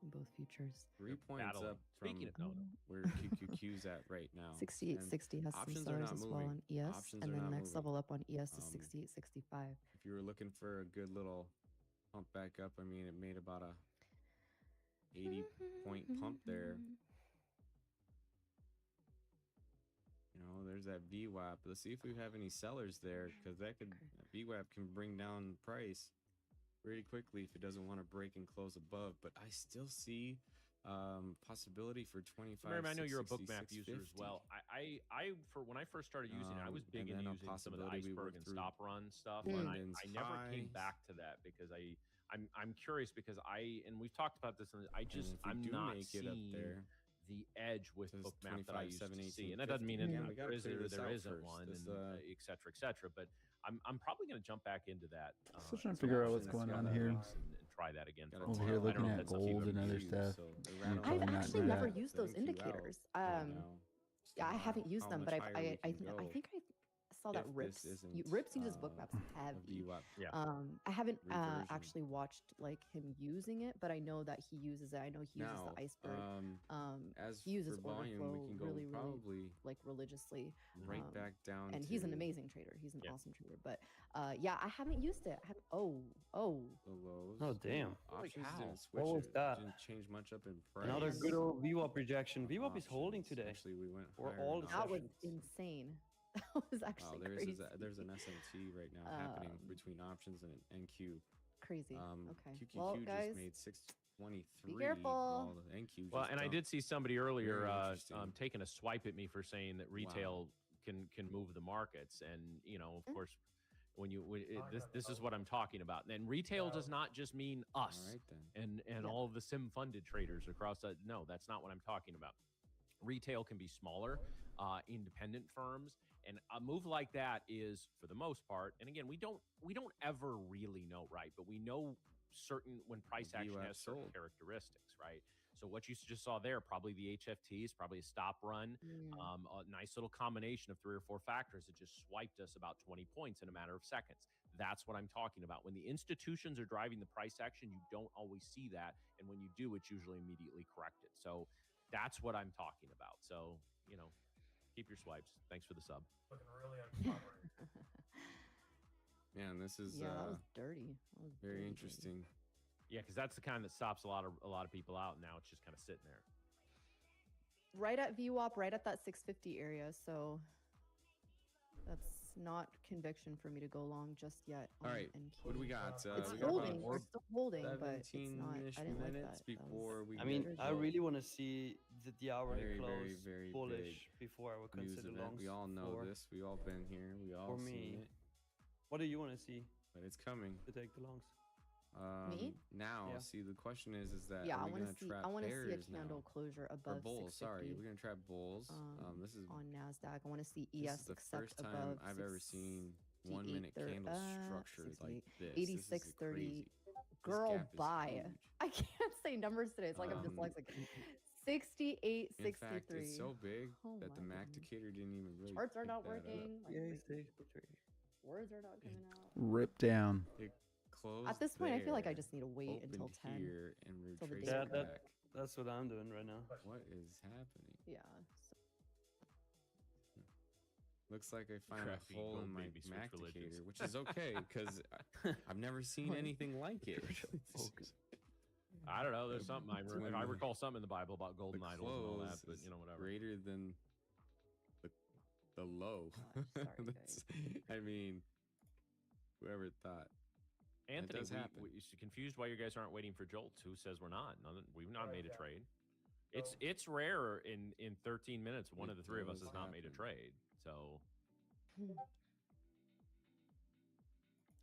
In both futures. 3 points battling. up from Speaking of where QQQ's at right now. 6860 has some options are sellers not as well on moving. ES. Options And are then not next moving. level up on ES is Um, 6865. If you were looking for a good little pump back up, I mean, it made about a 80-point pump there. You know, there's that VWAP. Let's see if we have any sellers there, because that VWAP can bring down price pretty quickly if it doesn't want to break and close above. But I still see possibility for 25. Remember, I know you're a 660, bookmap user as 650. well. For when I first started using it, I was And big in then a using some of the possibility we iceberg work and through stop run stuff, Mm. and London's I never came highs. back to that because I'm curious because and we've talked about this, and And if we I'm do not make it up seeing there, the edge with says bookmap that I 25, used 7, to see, 18, and that doesn't mean 50. that Again, we gotta there clear this there out isn't first. one, This, and et cetera. But I'm probably going to jump back into that. Still trying to so figure out what's options going on gotta- here. and try that again. Gotta for a tell while. Over here I don't looking know if at that's something gold you and would other use. stuff. So they're I've rattling I've Probably not actually do never that. used The those NQ out indicators. right now. Just I on haven't used how them, much but higher we I can go think I saw that if Rips. this isn't, Rips uses book uh, maps a heavy. VWAP. Yeah. I haven't Reversion. actually watched like him using it, but I know that he uses it. I know he uses Now, the iceberg. as he uses for order volume, flow we can go really, really probably like religiously. right um, back down And to he's an amazing trader. He's an Yeah. awesome trader. But yeah, I haven't used it. Oh, the lows. Oh, damn. Holy Options cow. didn't switch What was it. that? Didn't change much up in price. Another good old VWAP rejection. VWAP is holding Options. today. Actually, we went For higher all in the that was options. insane. That was Wow, actually there's crazy. there's an SMT right now happening Um, between options and NQ. Crazy. Okay. QQQ Well, just guys, made 623. careful. While the NQ Well, just and I dumped. did see somebody earlier Very interesting. taking a swipe at me for saying that retail can move the markets, and of Mm. course, this is what I'm talking about. And retail does not just mean us All right then. and Yeah. all of the sim funded traders across that. No, that's not what I'm talking about. Retail can be smaller, independent firms, and a move like that is, for the most part, and again, we don't ever really know, right? But we know certain when price action VWAP has certain sold. characteristics, right? So what you just saw there, probably the HFT is probably a stop run, a nice little combination of 3 or 4 factors that just swiped us about 20 points in a matter of seconds. That's what I'm talking about. When the institutions are driving the price action, you don't always see that, and when you do, it's usually immediately corrected. So that's what I'm talking about. So keep your swipes. Thanks for the sub. Looking really uncooperative. Man, this is Yeah, that was dirty. That was very dirty. interesting. Yeah, because that's the kind that stops a lot of people out. Now it's just kind of sitting there. Right at VWAP, right at that 650 area. So that's not conviction for me to go long just yet. All right, what do we got? It's we got holding. about We're still holding, but it's not. 17-ish I didn't like minutes that. That was before we I mean, get I really want to see the hourly very, close very, very bullish big before I would news consider event. longs. We all know for, this. We all been here. We all for seen me. it. What do you want to see But it's coming. to take the longs? Me? Now, Yeah. see, the question is that Yeah, are I we want gonna to see. trap I want to see a bears candle now? closure Or above bulls? 650. Sorry, we're gonna trap bulls. This is on Nasdaq. I want to see this ES is the accept first time above I've ever seen 1 minute 68, candle structured like 68, this. 86.30. This Girl, gap is buy. huge. I can't say numbers today. It's like I'm Um, dyslexic. 68, In 63. fact, it's so big Oh that the my Macticator didn't even really. Charts are pick not that up. working. Like, Yeah, freaking 63. words are not coming out. Rip down. It closed. At this point, I feel like I there, just need to wait until opened 10. here and till the retraced day it opens. back. That's what I'm doing right now. What is happening? Yeah. Looks like I found Crappy a hole gold in my baby switch religions. Macticator, which is okay because I've never seen What? anything like it. I don't know. There's something I When I the- recall something in the Bible about golden the idols and all that, close but is you know whatever. greater than the low. Gosh, sorry, That's- I mean, whoever thought. Anthony, does happen. is confused why you guys aren't waiting for jolts. Who says we're not? We've not made a trade. It's rare in 13 minutes. One It of the three of us does has not made a happen. trade. So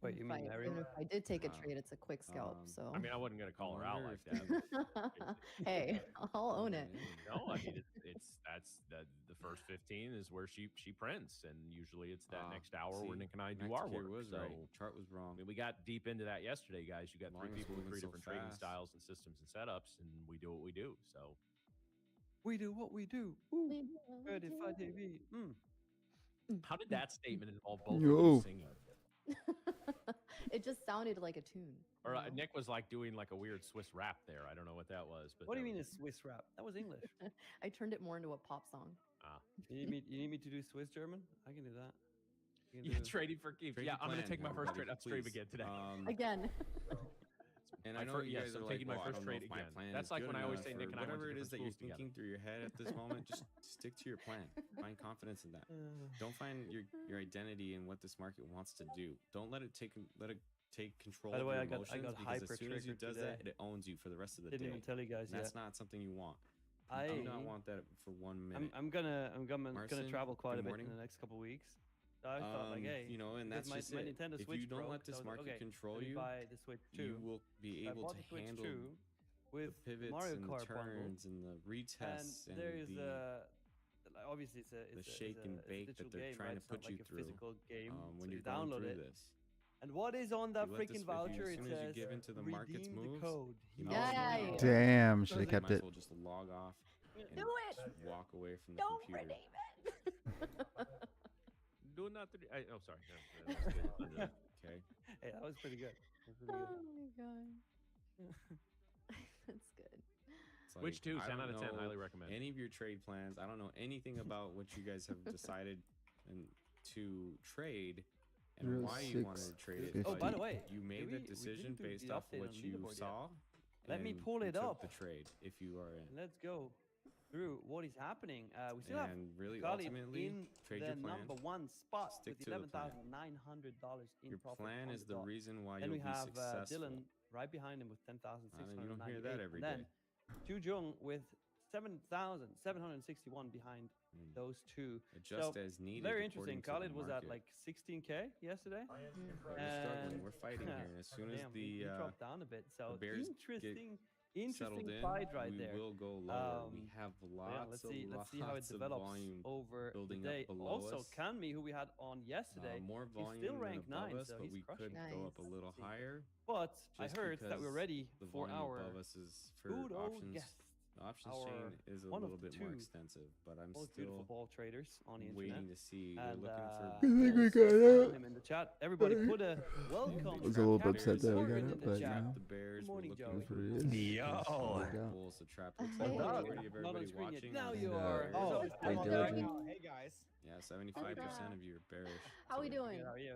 Wait, you mean Larry? Even if I did take a Wow. trade, it's a quick scalp. Um, So I mean, I wasn't gonna call her out wonder like if that. hey, I'll own it. No, I mean that's the first 15 is where she prints, and usually it's that next hour where see, Nick and I do our Macticator work. was so right. Chart was I wrong. mean, we got deep into that yesterday, guys. You got three Volume's people with moving three so different trading fast. styles and systems and setups, and we do what we do. So We do what we do. Ooh, ready for TV. how did that statement involve both Yo. of you singing? It just sounded like a tune. Or you know? Nick was like doing like a weird Swiss rap there. I don't know what that was. But What do you that mean a was- Swiss rap? That was English. I turned it more into a pop song. You need me to do Swiss German? I can do that. I can Yeah, do- trading for keeps. Trade Yeah, your I'm gonna plan, take my first everybody, trade upstream please. again today. Again. And My I know fir- you yes, guys I'm are taking like, my well, first I don't know trade if my again. plan That's is like good when I always enough say or Nick and I went to whatever it is that different you're schools together. thinking through your head at this moment. Just stick to your plan. Find confidence in that. Don't find your identity in what this market wants to do. Don't let it take control By the of way, your I got emotions because hyper as soon as it triggered does that, today. it owns you for the rest of the Didn't day. even tell you guys And yet. that's not something you want. I You do not want that for 1 minute. I'm gonna Marcin, travel quite a good bit in morning. the next couple weeks. So I thought like, hey, you know, and because that's just my it. Nintendo If Switch you don't broke, let this so I was like, market okay, control let me you, buy the Switch 2. you will be I able bought to the Switch handle 2 the with pivots Mario and the Kart bundle. turns and the And retests and, there is the like, obviously it's a shake and bake that digital they're game, trying right? to It's not put you like a through, physical game. when so you're you going download through it. this. And what is on that You let this- freaking if you- voucher? as It soon as you says give into the market's redeem the moves, code. you here might as Yeah, well- yeah. Damn, should have You kept might as it. well just log off and Do it. just walk away from the Don't computer. redeem it. Do not. Oh, sorry. No, that was good. Okay. Hey, that was pretty good. That was Oh pretty good. my god. That's good. It's Which like, two? I 10 don't out of 10. know Highly recommend. Any of your trade plans. I don't know anything about what you guys have decided and to trade and Zero why you wanted to trade it. 650. Oh, by the way, you made we that decision didn't do based the off update what on you leaderboard yet. saw. Let me and pull you it took up. the trade if you are in. Let's go through what is happening. We still have And really, Khalid ultimately, in trade the your plan. number one spot Stick with to the plan. $11,900 in Your profit plan on is the the dot. reason why Then you'll we be have successful. Dylan right behind him with 10,698. I mean, you don't hear that every and then day. Ju Jung with 7,761 behind Mm. those two. Adjust So, as needed. Very according interesting. to the Khalid was at market. like 16K yesterday. We're struggling. and- We're fighting here. And as soon as Damn, he the dropped down a bit. So Bears interesting settled in, fight right we there. will go lower. We Um, have But yeah, lots let's of see how it lots of develops volume over the building day. up below Also, us. Kanmi, who we had on yesterday, More volume still than ranked above 9, us, so but he's we crushing could it. go up a Nice. little See. higher. but I just heard that we're because ready The for volume our above us is for good old options. guest, The options our- chain is a one of little the bit more two extensive, but I'm most beautiful still ball traders on the waiting internet. to see. They're And looking I for. think we Bulls, got found out. him in the chat. Everybody put a welcome. I was a little bit Bears upset that we got Corbin out, in the but chat. you know, The Bears Good were morning, looking Joey. that's what for it is. Yo. That's how it got. Bulls to trap. Looks Hey. like the Not majority of on everybody screen yet. watching. Now are you the are. Bears. Oh, Hey, I'm on Dylan. right now. Hey guys. Yeah, 75% of you are bearish. How we so doing? Good, how are you?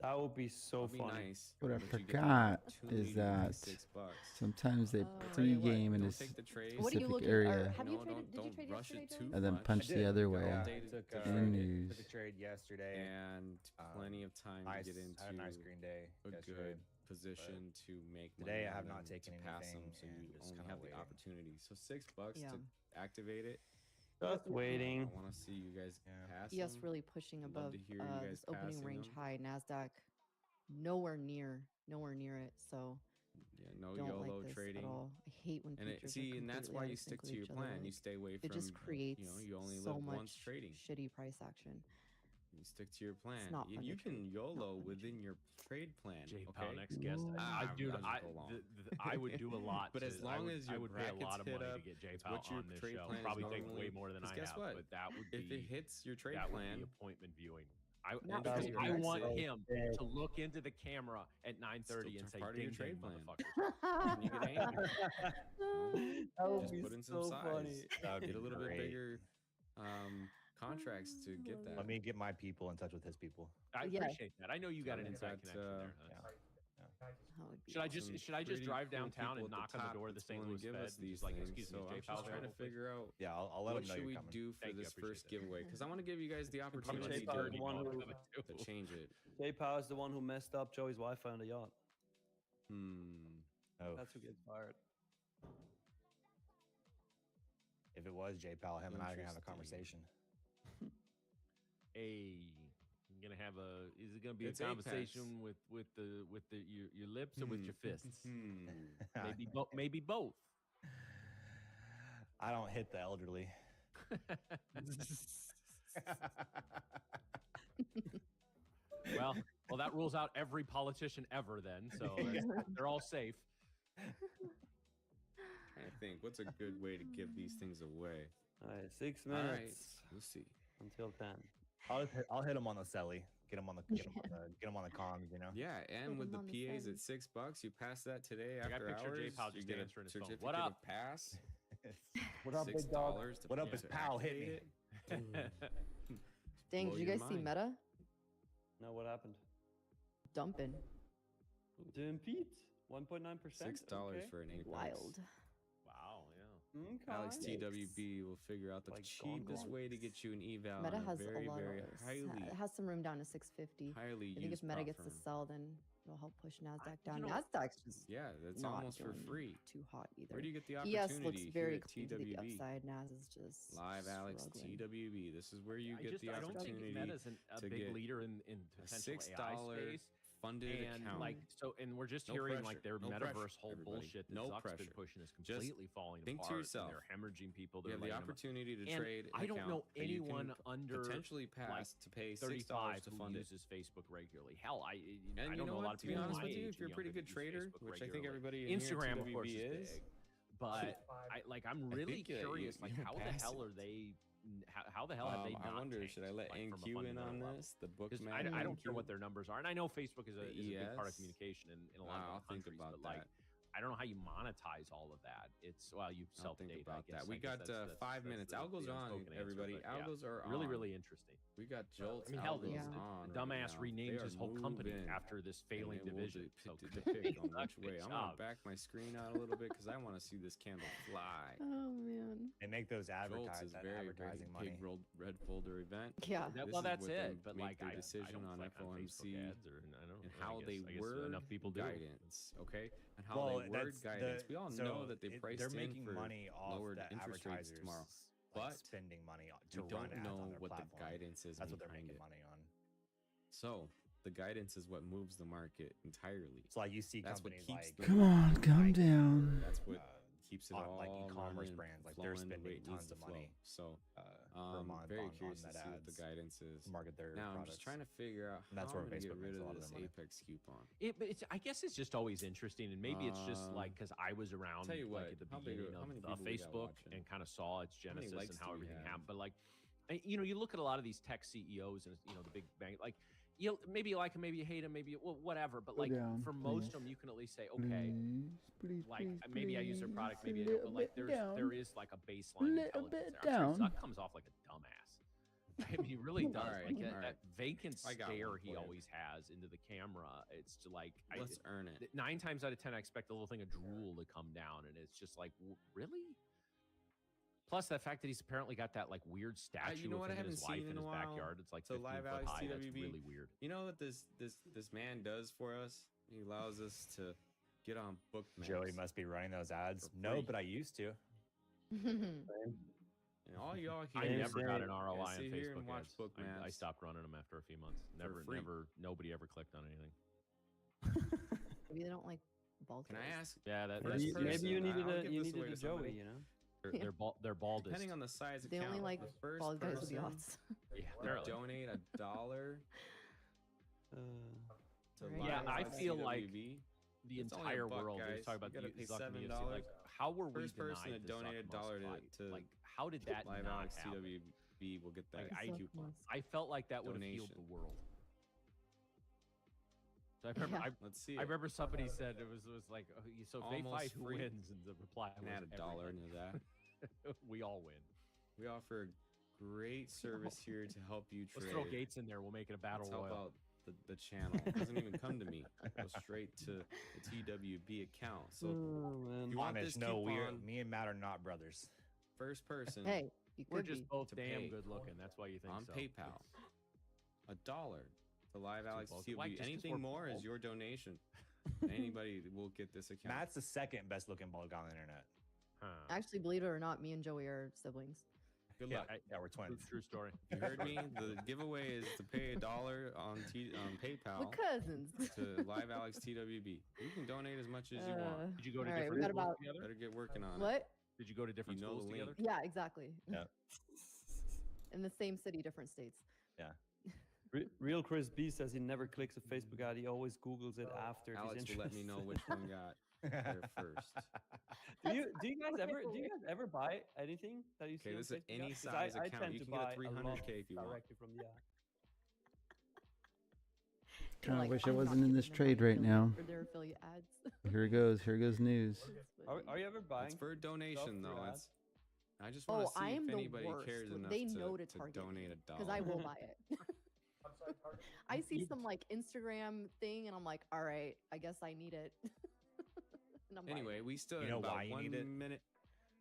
That would be so It'd be funny. nice. What I but you get the forgot opportunity is to make that $6. sometimes they Oh. pre-game in a Don't take the trade. What are you specific looking? area Or have you No, traded? Did you don't trade rush yesterday, it too Joey? and then much. punch I the did. other Yeah, way I Day to took, trade in the it. news. took a trade yesterday. And plenty of time to get into had a nice green day a yesterday. good position to make today money I have on not them, taken to pass them, anything so you and just only kinda have the waiting. opportunity. So $6 Yeah. to activate it. Just waiting. I want to see you guys Yeah. pass ES them. really pushing Love above to hear you guys this opening passing range them. high. Nasdaq nowhere near it. So Yeah, no don't YOLO like this trading. at all. I hate when And futures see, are and that's completely why out you of sync stick with to your each other. plan. You Like, stay away it from, just creates you only so live much once trading. shitty price action. You stick to your plan. not And fun you to can trade. Not YOLO fun to within your trade plan. J Okay. Powell, next guest. I'm Dude, not gonna go long. I would do a lot. But as long as I your would pay a lot of brackets hit money up, to get J it's Powell what your on this trade show. plan is Probably take normally- way more than 'cause I guess have, what? but that would be If it hits your trade that plan, would be appointment viewing. Not Because for I you. want Exit. him to look into the camera at 9:30 and Still say, part of your "Ding, trade ding, plan." motherfucker." and you get angry. That would Just be put in some so size. funny. That would Get be a little bit great. bigger contracts to get that. Let me get my people in touch with his people. I Yeah. appreciate that. I know you got an Yeah, inside but, connection there. Yeah. That would be Should I awesome. just should I just pretty drive cool downtown people and at knock on the top door of the that's St. willing Louis to give Fed us and these just like, things. excuse me, So J I'm Powell just trying to available, please? figure out Yeah, I'll let what him know should you're we coming. do for Thank you, I this appreciate first that. giveaway, because I want to give you guys the J opportunity Powell, to, the one who- to change it. PayPal is the one who messed up Joey's Wi-Fi on the yacht. Oh, That's who gets fired. if it was J Powell, him and I are gonna have a Interesting. conversation. I'm gonna have a. Is it gonna be It's a Apex. conversation with your lips or with your fists? Maybe both. I don't hit the elderly. well, that rules out every politician ever. Then, so they're all safe. I think what's a good way to give these things away? All right, 6 All right, minutes we'll see. until 10. I'll hit him on the celly. Get him on the get him on the comms. You know. Yeah, and with the him on the PAs side. at $6, you pass that today I got after a picture of hours. J Powell you just get a answering his phone. certificate What up? of pass. What up, $6 big dog? to What up, to is Powell? Hit me. activate it. Dang, blow did you your guys see mind. Meta No, what happened? dumping? Doing Pete, 1.9%. $6 for an Apex. Wild. Wow. Yeah. Alex Yikes. TWB will figure out the Like cheapest gone. way to get you an eval. Meta on has very, a lot very of highly, it has some room down to 650. highly I think used if Meta prop gets to firm. sell, then it'll help push Nasdaq down. know- Nasdaq's just Yeah, that's not almost for doing free. too hot either. Where do you get the ES opportunity? looks very Here at clean to the TWB. upside. Nas is just Live Alex struggling. TWB. This is where you get the I don't think opportunity Meta's a to big get leader in a potential $6 AI space. funded And account. and we're just No hearing pressure, like their no metaverse pressure, whole everybody. bullshit that No Zuck's been pressure. pushing is Just completely falling think to apart. yourself. And they're hemorrhaging people. you They're have the laying them- opportunity to And trade. I don't know account that you anyone can under potentially pass to pay $6 35 to who fund it. uses Facebook regularly. Hell, I And you don't know know a lot what? of To be people honest my with you, age if you're a and pretty younger good that use trader, Facebook which I think regularly. everybody in here at Instagram, of TWB course, is, is big. But I'm really think that curious. you Like, can how the pass hell it. are they? How the hell have they not? I wonder, tanked, should I let like, from a NQ in fundamental on level? this? The 'Cause bookman. I don't care NQ? what their numbers are, and I know Facebook is a big part of ES? communication in a lot Wow, I'll of think countries. about But like, that. I don't know how you monetize all of that. It's you I'll self think data. about I guess. that. We I guess got that's 5 minutes. the Algo's on, unspoken answer, everybody. but yeah. Algos are really, on. really interesting. We got Jolts. I mean, hell, Algos Yeah. on the right dumbass now. renamed They his are whole company moving. after this failing And they will division. de- So to good depict on job, which good way. I'm gonna job. back my screen out a little bit because I want to see this candle fly. Oh man. They make those Jolts is very, very advertising money. big red folder event. Yeah. That, This well, is that's what they it. But make like, their I decision don't on click Facebook FOMC ads, or I don't. and I how guess- they I guess word enough people do. guidance, okay? And how Well, they word that's guidance. the- We all so know that they priced they're in making for money off lowered the interest rates advertisers tomorrow. like, But spending money we to run don't ads on know their what the platform. guidance is That's what they're behind making it. money on. So the guidance is what moves the market entirely. So like you see That's what companies keeps like the Come on, calm Nike, down. That's what uh, keeps it on, all like e-commerce running, brands, like they're flowing the way spending it needs tons to of flow. money So per month very on curious to that see what the ads guidance is. to market their Now I'm products. just trying to figure out And that's how where I'm gonna get Facebook rid makes a of lot of this their money. Apex coupon. But I guess it's just always interesting, and maybe it's just like because I was around Tell you like what, at the how big beginning how many of people we got Facebook watching? and kind of saw its How many genesis likes and do how we everything have? happened. But like, you look at a lot of these tech CEOs and the big bang, like maybe you like them, maybe you hate them, maybe whatever. But Go like down, for most please. of them, you can at least say, okay, Please, like please, maybe I use their product, please, maybe I a don't. little But like bit there down. is like a baseline Little intelligence bit there. I'm sorry, down. Zuck comes off like a dumbass. I mean, he really does. Alright, Like that alright. vacant I got stare one he for you. always has into the camera. It's just like Let's earn it. 9 times out of 10, I expect a little thing of drool to come down, and it's just like, really? Plus, the fact that he's apparently got that like weird statue know of what I him and his haven't wife seen in in his a while? backyard. It's like So 15 live foot Alex high. That's TWB. really weird. You know what this man does for us? He allows us to get on bookmaps. Joey must be running those ads. For No, free. but I used to. And all y'all I here, never got an gotta ROI on sit here and Facebook watch ads. bookmaps. I stopped running them after a few months. free. Nobody ever clicked on anything. Maybe they don't like bald Can I guys. ask? Yeah, that, First that's Maybe, person, maybe you I'll needed give a this you away needed to a Joey, somebody. you know. they're baldest. Depending on the size They account, only like the first bald guys with the person odds. Yeah, to they're like, donate $1 to Right. Yeah, I Live feel like CWB. the It's only entire $1, world guys. is talking about You gotta the pay Zuck and the UFC. $7. Like, how were we First person denied to the donate Zuck $1 fight? to Like, how did that Live not Alex happen? CWB will get that Like, coupon. I felt like that would have healed Donation. the world. So I remember, Yeah. Let's see. I remember somebody said it was like, so if they Almost fight, who free. wins? And the reply Can was add $1 into that. we all win. We offer a great service here to help you Let's trade. throw Gates in there. We'll make it a battle Let's help royal. out the channel. It doesn't even come to me. It goes straight to the TWB account. So Oh, man. you want Honest, this no, coupon, me and Matt are not brothers. first person Hey, you We're could just be. both to damn pay good looking. That's why you think on so. PayPal, $1 to Live Alex both. TWB. Why, just 'cause Anything we're more is bald? your donation. Anybody will get this account. Matt's the second best looking bald guy on the internet. Huh. Actually, believe it or not, me and Joey are siblings. Good Yeah, luck. yeah, we're True, twins. true story. You heard me. The giveaway is to pay $1 on PayPal We're cousins. to Live Alex TWB. You can donate as much as you want. Did you go to all right, we different got schools about together? Better get working on it. what? Did you go to different You know schools the together? link. Yeah, exactly. Yeah. In the same city, different states. Real Chris B says he never clicks a Facebook ad. He always Googles it after. if Alex he's will let me know which one got there first. Do you guys ever buy anything that you see? Okay, on this is Facebook any ads? 'Cause size I account. tend You to can get a buy lot 300K if you want. directly from the app. Kind of Like, wish I I'm not wasn't in this giving them trade my right now. affiliate for their affiliate ads. Here goes news. That's Are funny. you ever buying? It's for a donation through though. ads? I just want to Oh, I see am if the anybody worst. cares enough They to, know to to target donate me, $1. because I will buy it. I see some like Instagram thing, and I'm like, all right, I guess I need it. And I'm Anyway, we still You have know about why you 1 need it? minute,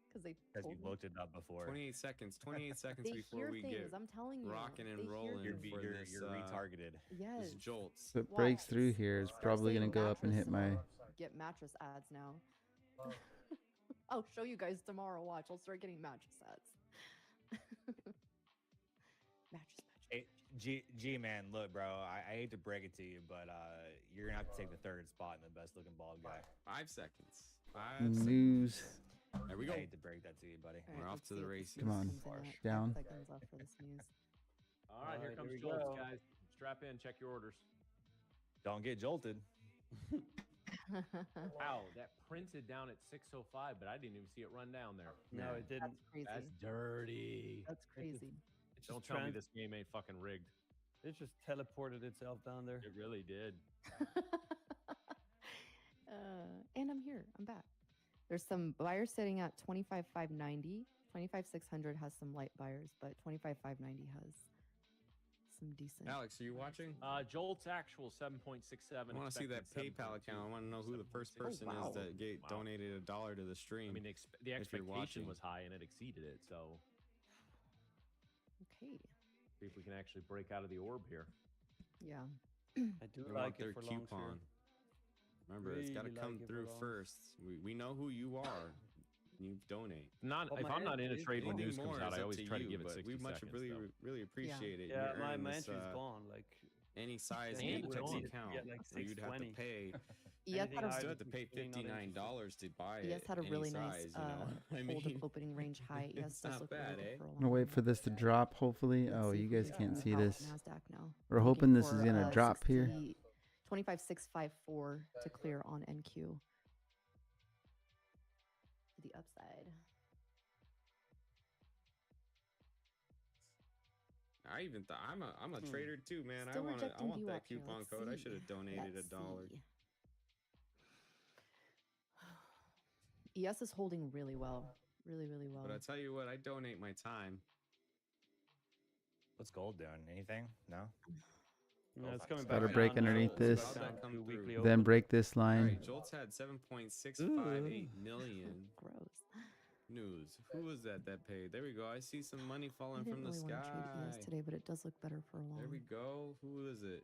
because they Because you told me. looked it up before. 28 seconds, 28 seconds They before hear we things. get I'm telling you, rocking and they hear rolling You're, things. for you're, this, you're retargeted. Yes. this jolts. If it breaks Watch. through here, it's Start probably saying gonna go up and hit mattress. my. Get mattress ads now. I'll show you guys tomorrow. Watch. I'll start getting mattress ads. mattress. Hey, G man, look, bro. I hate to break it to you, but you're gonna have to take the third spot in the best looking bald guy. 5 seconds. 5 News. seconds. There we go. I hate to break that to you, buddy. All We're off let's to the see if this races. Come news on, comes in at 5 down. Seconds left for this news. All right, here Alright, comes here we Jolts, go. guys. Strap in. Check your orders. Don't get jolted. Wow, that printed down at 6:05, but I didn't even see it run down there. No, it didn't. That's crazy. That's dirty. That's crazy. It Don't just tell me this game ain't fucking rigged. It just teleported itself down there. It really did. And I'm here. I'm back. There's some buyers sitting at 25,590. 25,600 has some light buyers, but 25,590 has some decent. Alex, are you watching? Jolt's actual 7.67. I want to see that expected PayPal 7.2, account. I want to know who the first 7.6. person wow. is that Wow. donated $1 to the stream. I mean, the if you're expectation watching. was high and it exceeded it. So Okay. see if we can actually break out of the orb here. Yeah. I do we like want their it for long coupon. term. Remember, it's got to Really come like it for through long. first. We know who you are. You donate. Not Well, if my I'm not in a entry is trade when gone. news Anything comes more out, is I up always to try to you, give it but 60 we much seconds. really though. really appreciate it. Yeah, You my earn this, entry's gone. Like any size Damn, any it's text gone. account Yeah, like where you'd have to 620. pay. ES Anything had a, higher Still than have to pay 620, not interested. $59 to buy ES it. had a any really size, nice you know? I hold mean, of opening range high. ES it's does not look bad, really eh? good for a I'm long gonna wait time. for this to drop. Hopefully. Let's Oh, see you if we guys can can't get see out this. NASDAQ now. We're Looking hoping this is for, gonna drop here. 25,654 to clear on NQ. To the upside. I even thought I'm a trader too, man. Still I rejecting want that VWAP here. coupon Let's code. I see. should have donated Let's $1. see. ES is holding really well. Really, really well. But I tell you what, I donate my time. What's gold doing? Anything? No. no, it's coming Gotta back break down now. underneath It's this. about Down, to come do through. weekly Then open. break this All line. right, Jolt's had 7.658 million. Gross. News. Who was that paid? There we go. I see some money I falling didn't from the really sky. want to trade ES today, but it does look better for a long. There we go. Who is it?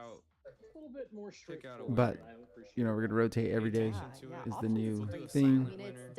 out. a little bit more Pick out a straightforward. But, I appreciate you know, we're gonna rotate every day Yeah, to yeah, it. is the options new great. thing. I mean, it's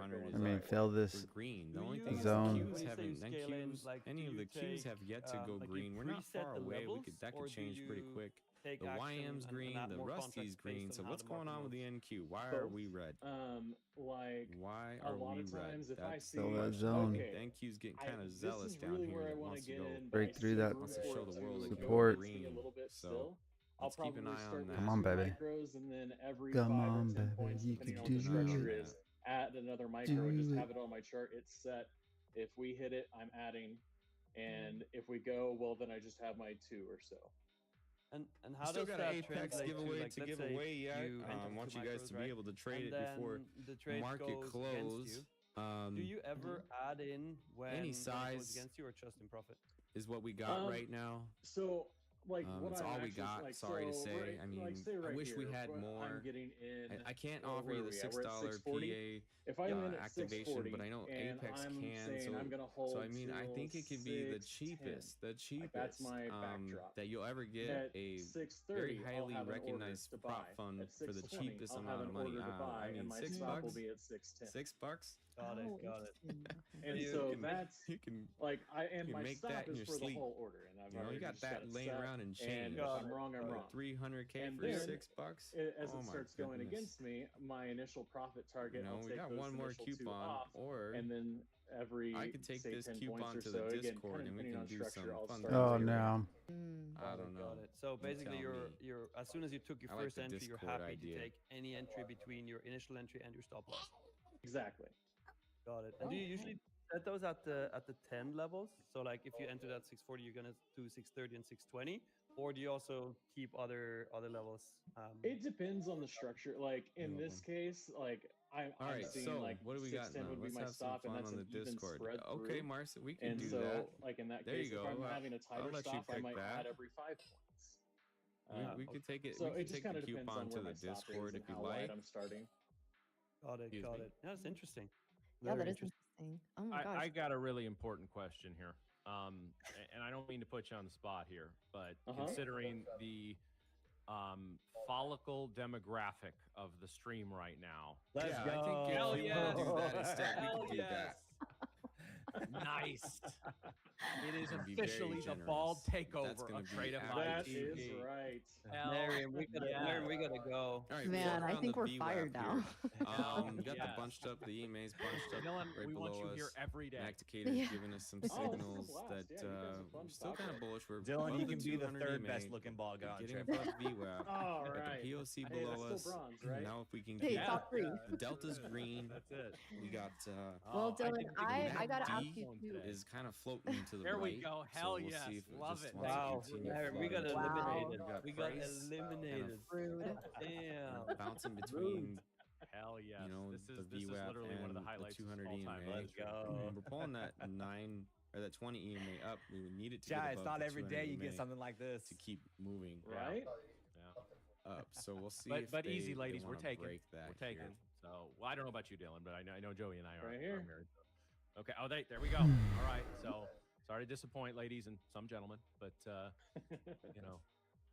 500 is I mean, like, fail we're this green. The Do only you thing is zone. the when queues you say haven't, you then scale in, queues, like, any do of you the queues take, have yet to go like, you green. We're not preset far the away. levels, That or could do change pretty you quick. take The action YM's and green, add the more Rusty's contracts green. based So on how what's the going market on with the moves? NQ? Why are Both. we red? Like Why a are lot we of red? times, if I That's see, Fill that the zone. question. okay, The NQ's getting I, kind of this zealous is down really here where I that want to wants to get go. in, but Break I through see that room Wants to for show it the to world it can go go support. against me a green. little bit So still. I'll let's keep an probably eye start on with that. Come on, 2 baby. micros, and then every Come 5 or on, 10 baby. points, You depending can on what do the structure it. is, add another micro and just Do have it on my chart. It's set. If we hit it, I'm adding, and if we go, well, then I just have my 2 or so. And You how still does got an that Apex translate giveaway to, like, to let's give say away yet. you enter I want two you guys micros, to right? be able to trade And it before then the trade market goes close. against you. Do you ever add in when any when it goes size against you, or just in profit? is what we got right now. So, like, what It's I'm all we actually, got. like, Sorry to so, say. right, I mean, like, say I right wish we here, had what more. I'm getting in. I can't where offer you are the we at? We're at $6 640. PA If I'm in at activation, 640, but I know and Apex I'm can. saying I'm gonna hold So I mean, I till think it could be the 610. cheapest, Like, that's my backdrop. that you'll ever get At a 630, very I'll highly have an order recognized to prop buy. fund At for the 620, cheapest I'll amount have of an money. order to buy, I and mean, my $6 stop will bucks. be at 610. $6. Got it. Oh, Got it. interesting. Okay. And You so can- that's you can like and you my make stop that in is your for sleep. the whole order, and I've you know, already you got just got that it laying set, around in and change. if I'm wrong, I'm wrong. 300K And for then, $6. As Oh it my starts going goodness. against me, my initial profit target, You know, I'll we take got those one more initial 2 coupon, off, or and then every I could take say this 10 coupon points or to the so, again, Discord kind of and we depending can on do structure, some I'll fun start things. Oh zero. no. I don't know. Got it. So You basically, tell me. you're as soon as you took your I like first the entry, you're Discord happy idea. to take any entry between your initial entry and your stop loss. Exactly. Got it. And do you usually set those at the 10 levels? So like if you enter at 640, you're gonna do 630 and 620, or do you also keep other levels? It depends on the structure. Like in You're this case, like I'm Alright, seeing so like what do we got 610 now? would be Let's my have some stop, and fun that's on an the even Discord. spread Okay, through. Marcy, we can And do so, that. like in that There case, you if go. I'm having a I'll tighter let you stop, I pick might that. add every 5 points. We could take it. So we it could just take kind the of depends coupon on to where the my stop Discord is and if you how wide like. I'm starting. Got it. Excuse Got me. it. Yeah, that's interesting. Yeah, Very that is interesting. Oh my gosh. I got a really important question here. And I don't mean to put you on the spot here, but considering the follicle demographic of the stream right now. Let's Yeah, go. I think if Hell you yes. want to do that instead, we Hell could do yes. that. Nice. It is And be very officially the bald generous. That's takeover gonna of be Tradovate That TV. is right. Hell Marion, we gotta go. All right, Man, I around think the we're VWAP fired here. now. We got the Yes. bunched up, the emails bunched up Dylan, right we want below you us. here every day. Nacticator's Yeah. giving us some Oh, this is a signals blast. that Yeah, you guys are fun we're to still talk kind of with. bullish. We're Dylan, above you the can be the 200 third EMA, best looking ball guy on getting Tradovate. above VWAP. All Got right. the POC Hey, below that's us. still bronze, right? Now if we can Hey, keep top three. the delta's green. That's it. We got Well, Dylan, didn't think I we gotta had ask you phone too. today. is kind of floating to the There right. we go. Hell so we'll yes. see if it Love just it. wants to Wow, continue Marion, we got flooding. eliminated. Wow. We got Price eliminated. Rude. Damn. bouncing between Hell yes. you know this the is VWAP literally one of the and highlights the of 200 all EMA. time. Let's go. We're pulling that 9 or that 20 EMA up. We would need it to get Jai, above it's not the every 200 day you EMA get something like this. to keep moving Right? Yeah. up. So we'll see. But if but they, easy, they ladies. We're wanna taking. break that We're taking. here. So, well, I don't know about you, Dylan, but I know Joey and I are, Right are here. married. Okay. Oh, there we go. All right. So, sorry to disappoint, ladies and some gentlemen, but you know.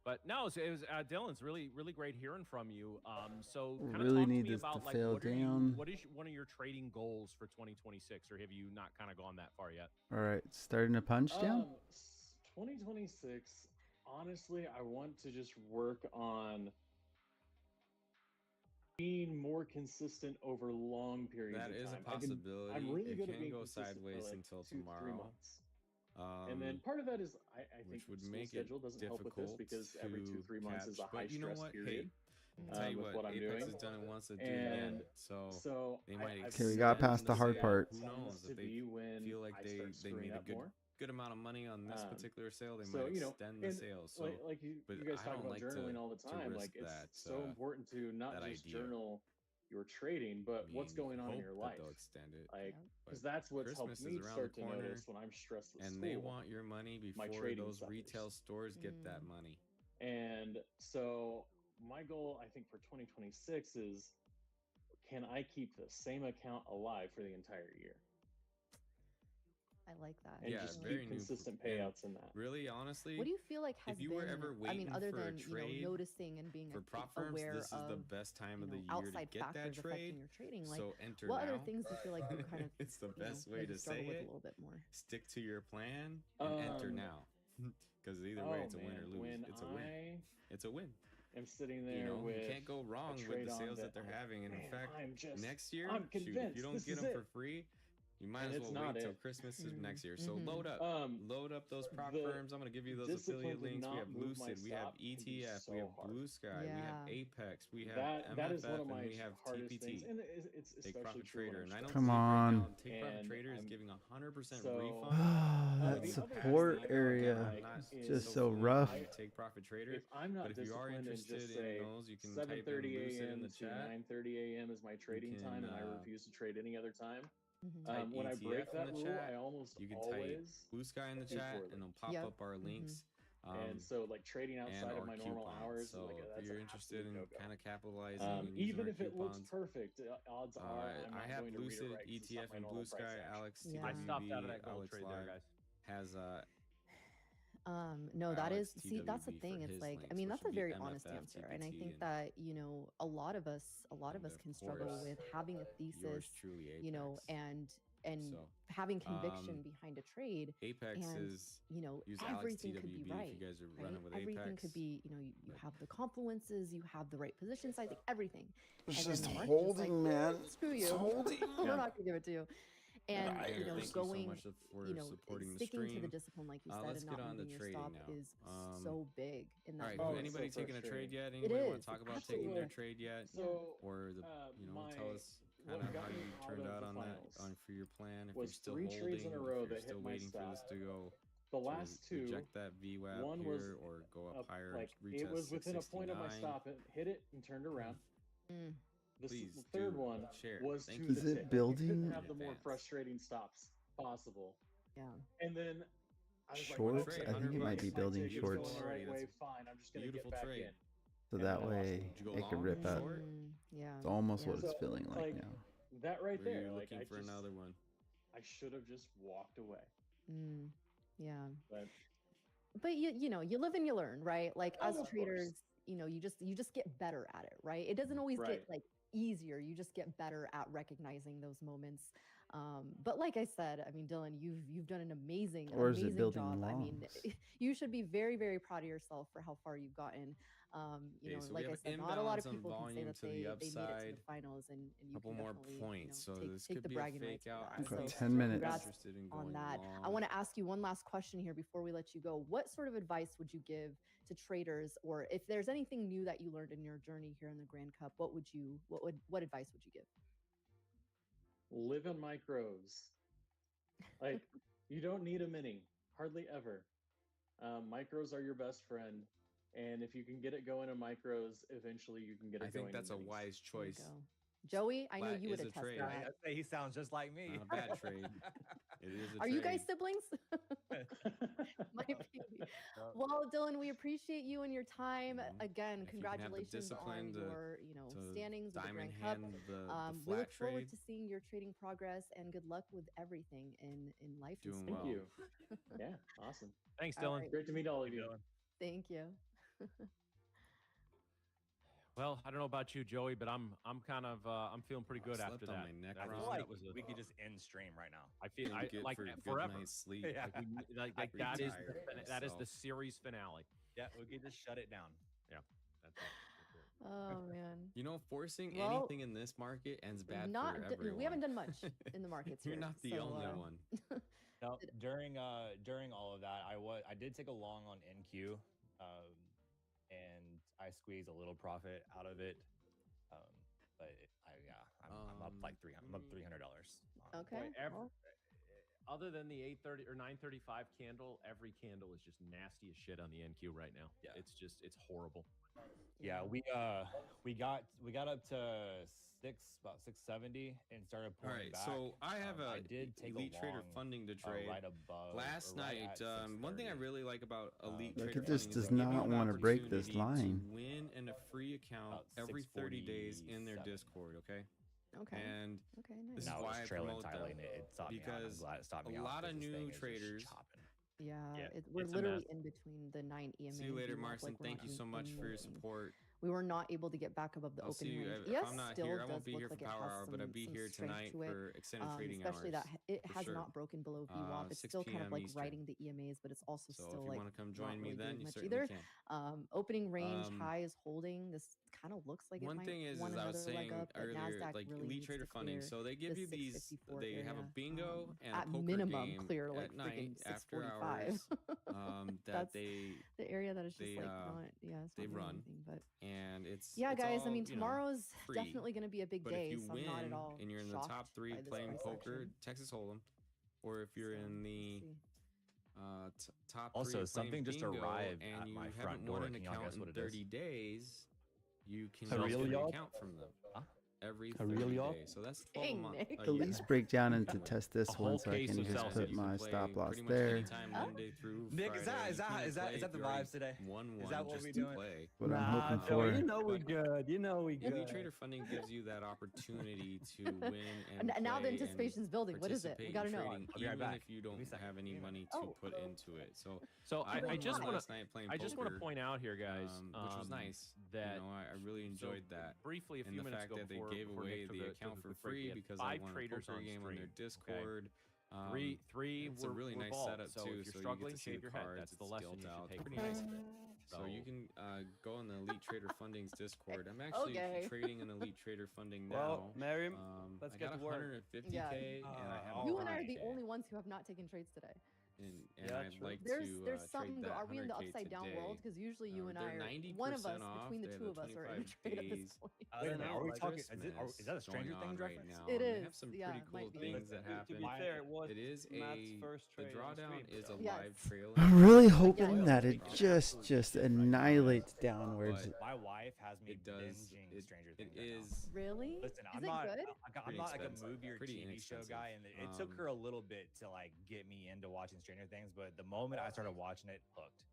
But no, so it was Dylan's really great hearing from you. So kind of Really talk to need me this to about like fail what are down. what is one of your trading goals for 2026, or have you not kind of gone that far yet? All right, starting to punch down. 2026, honestly, I want to just work on being more consistent over long periods That of is time. a possibility. I'm really it good at can being go consistent sideways for like until 2 to 3 tomorrow. months. And then part of that is I think which would school make it schedule doesn't help with this difficult because every 2 to 3 months is a catch, high but you know stress what? period. Tell you with what I'm Apex doing. has done it once, to do it And again. So they might. I've Okay, we got set past the hard set part. Who on knows this if to they be when feel like I they start screwing made a up more. good amount of money on this particular sale. They So, might you know, extend the and sale. So like you but guys I talk don't about like journaling to- all the to time. risk Like it's that, so important to not that just idea. journal your trading, but what's going on in hope your that life. they'll extend it. Like, but because that's what's Christmas helped me is around start the to corner, notice when I'm stressed with and school. they want your money my before trading those suffers. retail stores get that money. And so my goal, I think, for 2026 is, can I keep the same account alive for the entire year? I like that. And Yeah, just very keep new consistent and payouts in that. Really, honestly, What do you feel like has if you been? were ever I mean, waiting other for a than trade noticing and being for prop firms, aware this is of the best time of the year outside to get that factors affecting trade. your trading. Like, So enter what now. other things do you feel like you kind of It's the best way maybe to struggle say with it. a little bit more? Stick to your plan and enter now. Because either way, it's a win or lose. When It's a win. It's a win. I'm sitting there You know, with you can't go wrong with trade the on sales that that they're having. And in man, fact, I'm just- next year, I'm shoot, if convinced you don't this get is them for it. free, You might And as it's well not wait till it. Christmas is Mhm. next year. So Mhm. load up those prop the firms. I'm gonna give you those discipline affiliate to links. We not have move my Lucid, we have stop can be ETF, we so have hard. Blue Sky, we have Yeah. Apex, we have That is one MFF, of my and we have hardest things, TPT. and it's Take especially Profit true when Trader, I'm and I know Come Take right now, on. Take Profit And Trader is I'm- giving 100% so, refund. That the other support thing, area like, is is just so fluent rough. when you Take Profit Trader. if I'm not But if you are disciplined and interested just in say those, you can type in 7:30 Lucid in a.m. the to chat. 9:30 a.m. is my trading can, time, and I refuse to trade any other time. Mhm. Type When I ETF break in that the rule, chat. I almost You can type always Blue Sky in the do chat, poorly. and they'll pop Yep. up our links. And so, like, trading and outside of our my normal coupons. hours, So like, if that's you're an interested absolute in no-go. kind of capitalizing and using Even our if it looks coupons, perfect, odds are I'm not I have going to read Lucid, it right 'cause it's not ETF, my and normal Blue price Sky. action. Alex, Yeah. I stopped out of TWB, that gold Alex trade Live there, guys. has No, that is, Alex see, that's the TWB for thing. It's his like, I links, mean, which that's a would be very honest MFF, answer. And I TPT, think and that, a lot of us and can of struggle course, with having a yours thesis, truly, Apex. and So, having conviction behind a trade. Apex And, is use Alex everything could be TWB right. if you guys are Right? running with Everything Apex. could be, you but- have the confluences, you have the right position size, like everything. It's And then just the market's just like, holding, man. screw It's you. holding. We're not gonna give it to you. And Thank you so going, much for supporting the sticking to the stream. discipline, like you said, Let's and get not on to moving your trading stop now. is so big in that. All right, Oh, has it's so anybody taken a trade frustrating. yet? It Anybody want is. to talk It's about taking their absolutely- trade yet? So, Or the tell us what kind of got how me you out turned of out the on that finals for your plan. If was you're still 3 holding, trades in a row if you're that hit still my waiting for this stop. to go The to last two, reject that VWAP one was here or go up higher, like retest it was within a point of my 669. stop, it hit it and turned around. Mm. The Please third do one share. was Thank to you. Is the it tick. Like, building? you couldn't have In the more advance. frustrating stops possible. Yeah. And then I was Shorts? like, okay, I think it might be if my building tick is shorts. going the right That's way, fine. I'm just gonna beautiful get back trade. in. So And that then I lost way it. Did you go it could long rip or up. short? Yeah. It's almost Yeah. what it's So, feeling like like, now. that right Were there, you like looking I for just, another one? I should have just walked away. Yeah. But You live and you learn, right? Like Oh, as of course. traders, you just get better at it, right? It doesn't always Right. get like easier. You just get better at recognizing those moments. But like I said, I mean, Dylan, you've done an amazing, Or is it amazing building job. I mean, longs? you should be very, very proud of yourself for how far you've gotten. Okay, so we Like I have said, not a lot of imbalance on people can say volume that to the they made it to upside. the finals, and you Couple can more definitely, points. So take, this take could the be a bragging fake rights for out. that. I'm Okay, So 10 minutes. congrats interested in on going that. long. I want to ask you one last question here before we let you go. What sort of advice would you give to traders, or if there's anything new that you learned in your journey here in the Grand Cup, what advice would you give? live in micros. Like, you don't need a mini, hardly ever. Micros are your best friend, and if you can get it going in micros, eventually you can get it I going. think that's a in minis. wise There you choice. go. Joey, I know Flat you would is a attest trade. to I that. say he sounds just like me. Not a bad trade. It is a Are you guys trade. siblings? Might be. Well, Dylan, we appreciate you and your time. Again, If you can have the congratulations on discipline your, to standings with the diamond Grand Cup. hand the We flat look forward trade. to seeing your trading progress, and good luck with everything in life. and Doing sport. Thank well. you. Yeah, awesome. Thanks, All Dylan. right. Great to meet all of you. Thank you. Well, I don't know about you, Joey, but I'm kind of I'm feeling pretty good slept after on that. my neck That I was- feel wrong. like that was a- we could just end stream right now. I feel Feeling I good like for a that good forever. night's sleep. Yeah. Like Pretty that is tired that is the myself. series finale. Yeah, we could just shut it down. Yeah, that's it. Oh man. Forcing Well, anything in this market ends bad Not for d- everyone. we haven't done much in the markets. You're here, not the so, only one. No, during all of that, I did take a long on NQ, and I squeezed a little profit out of it. But I'm up like $300. I'm up $300. Okay. well, Other than the 8:30 or 9:35 candle, every candle is just nasty as shit on the NQ right now. Yeah. It's horrible. Yeah, we got up to about 670 and started All pulling right, back. so I have I did take Elite a Trader long, funding to trade. right above Last or right night, at one thing I 630. really like about Elite Like, Trader it just funding does is they give you not an wanna break this opportunity line. to win in a free account About every 30 days in their 647. Discord, okay? okay. And Okay. this Nice. is Now why I it's trailing promote them, entirely, and it stopped me out. I'm because glad it stopped me a out lot because of this new thing is just traders- chopping. Yeah. Yeah, We're it's a literally mess. in between the 9 EMAs. See you later, and, Marcin. like, we're Thank not you so even much for your moving. support. we were not able to get back above the I'll see opening you. range. If Yes, I'm not still here, I does won't be look here for like it power has hour, but I'll be some here strength tonight to it. for extended trading Especially hours. that it for has sure. not broken below VWAP. It's 6 still kind of p.m. like Eastern. riding the EMAs, but it's also So still if you like want to come not join me, really then doing you much certainly either. can. Opening range Um, high is holding. This kind of looks like it One might thing is want I another was leg saying up, but earlier, Nasdaq like really elite needs trader to funding. clear So they give this you these. 654 They have a area. bingo and At a poker minimum game clear like at night freaking after 645. hours. That That's they the area that is just they like not it's they not doing run, anything. But and it's yeah, guys, I all, mean tomorrow's free. definitely going to be a big But if day, you so I'm not at win all and you're in the shocked top 3 by this playing price poker, action. Texas Hold'em, or if you're So, in the let's see. top 3 Also, playing something just bingo arrived and at you my haven't front won door. an Can y'all account guess in what it is? 30 days, you can A use real an yacht? account from them Huh? every A 30 real yacht? days. So that's 12 a Dang, month. Nick. a The year. least breakdown and to test this whole one so I case can of just Celsius. put You can my play stop loss pretty much there. anytime Monday through Nick, is Friday. You can't that play if the you already vibes today? won Is one that what just we to doing? play. What I'm hoping Joey, for. you know we But good. You know we good. Elite Trader Funding gives you that opportunity to win and And now the play and anticipation's building. What is it? We participate got to in know. trading, I'll be right even back. if you Give don't me a second. have any Give me a money minute. to Oh. put into it. So So I won I just won want last to night playing I just want to poker, point out here, guys, which was nice. that I really enjoyed so that. briefly a And few the minutes fact ago that they before, gave before away Nick took the a account for quick break, we free had because 5 I won a traders poker on game on their stream, okay? Discord. Three It's a really were nice bald, setup so too. if you're So struggling, you get to see shave the your head. cards. That's the It's lesson dealt you should out. take. Pretty nice. So you can go on the Elite Trader Funding's Discord. I'm actually Okay. trading an Elite Trader Funding now. Well, Miriam, let's I get got to work. 150k Yeah. and I have You and I are the 100K. only ones who have not taken trades today. And Yeah, I'd true. like There's to something. trade that Are we in the 100K upside down world? today. Because usually you and I They're are one of us 90% off. between the They have two the of us are in a 25 trade at this days. point. I Wait a don't minute, know. are we like, talking? Is that a Christmas Stranger going on Things right reference? now, It and they is, have some yeah, pretty it might cool be. things that To happen. be fair, it was It is Matt's first the trade on drawdown stream, is a so- Yes. live trail. I'm really hoping Yes. that it just annihilates downwards. My wife has me It does. binging Stranger It Things right now. is Really? Listen, Is I'm it not. good? I'm Pretty not like a expensive, movie or pretty TV show inexpensive. guy, and it took her a little bit to like get me into watching Stranger Things. But the moment I started watching it, hooked.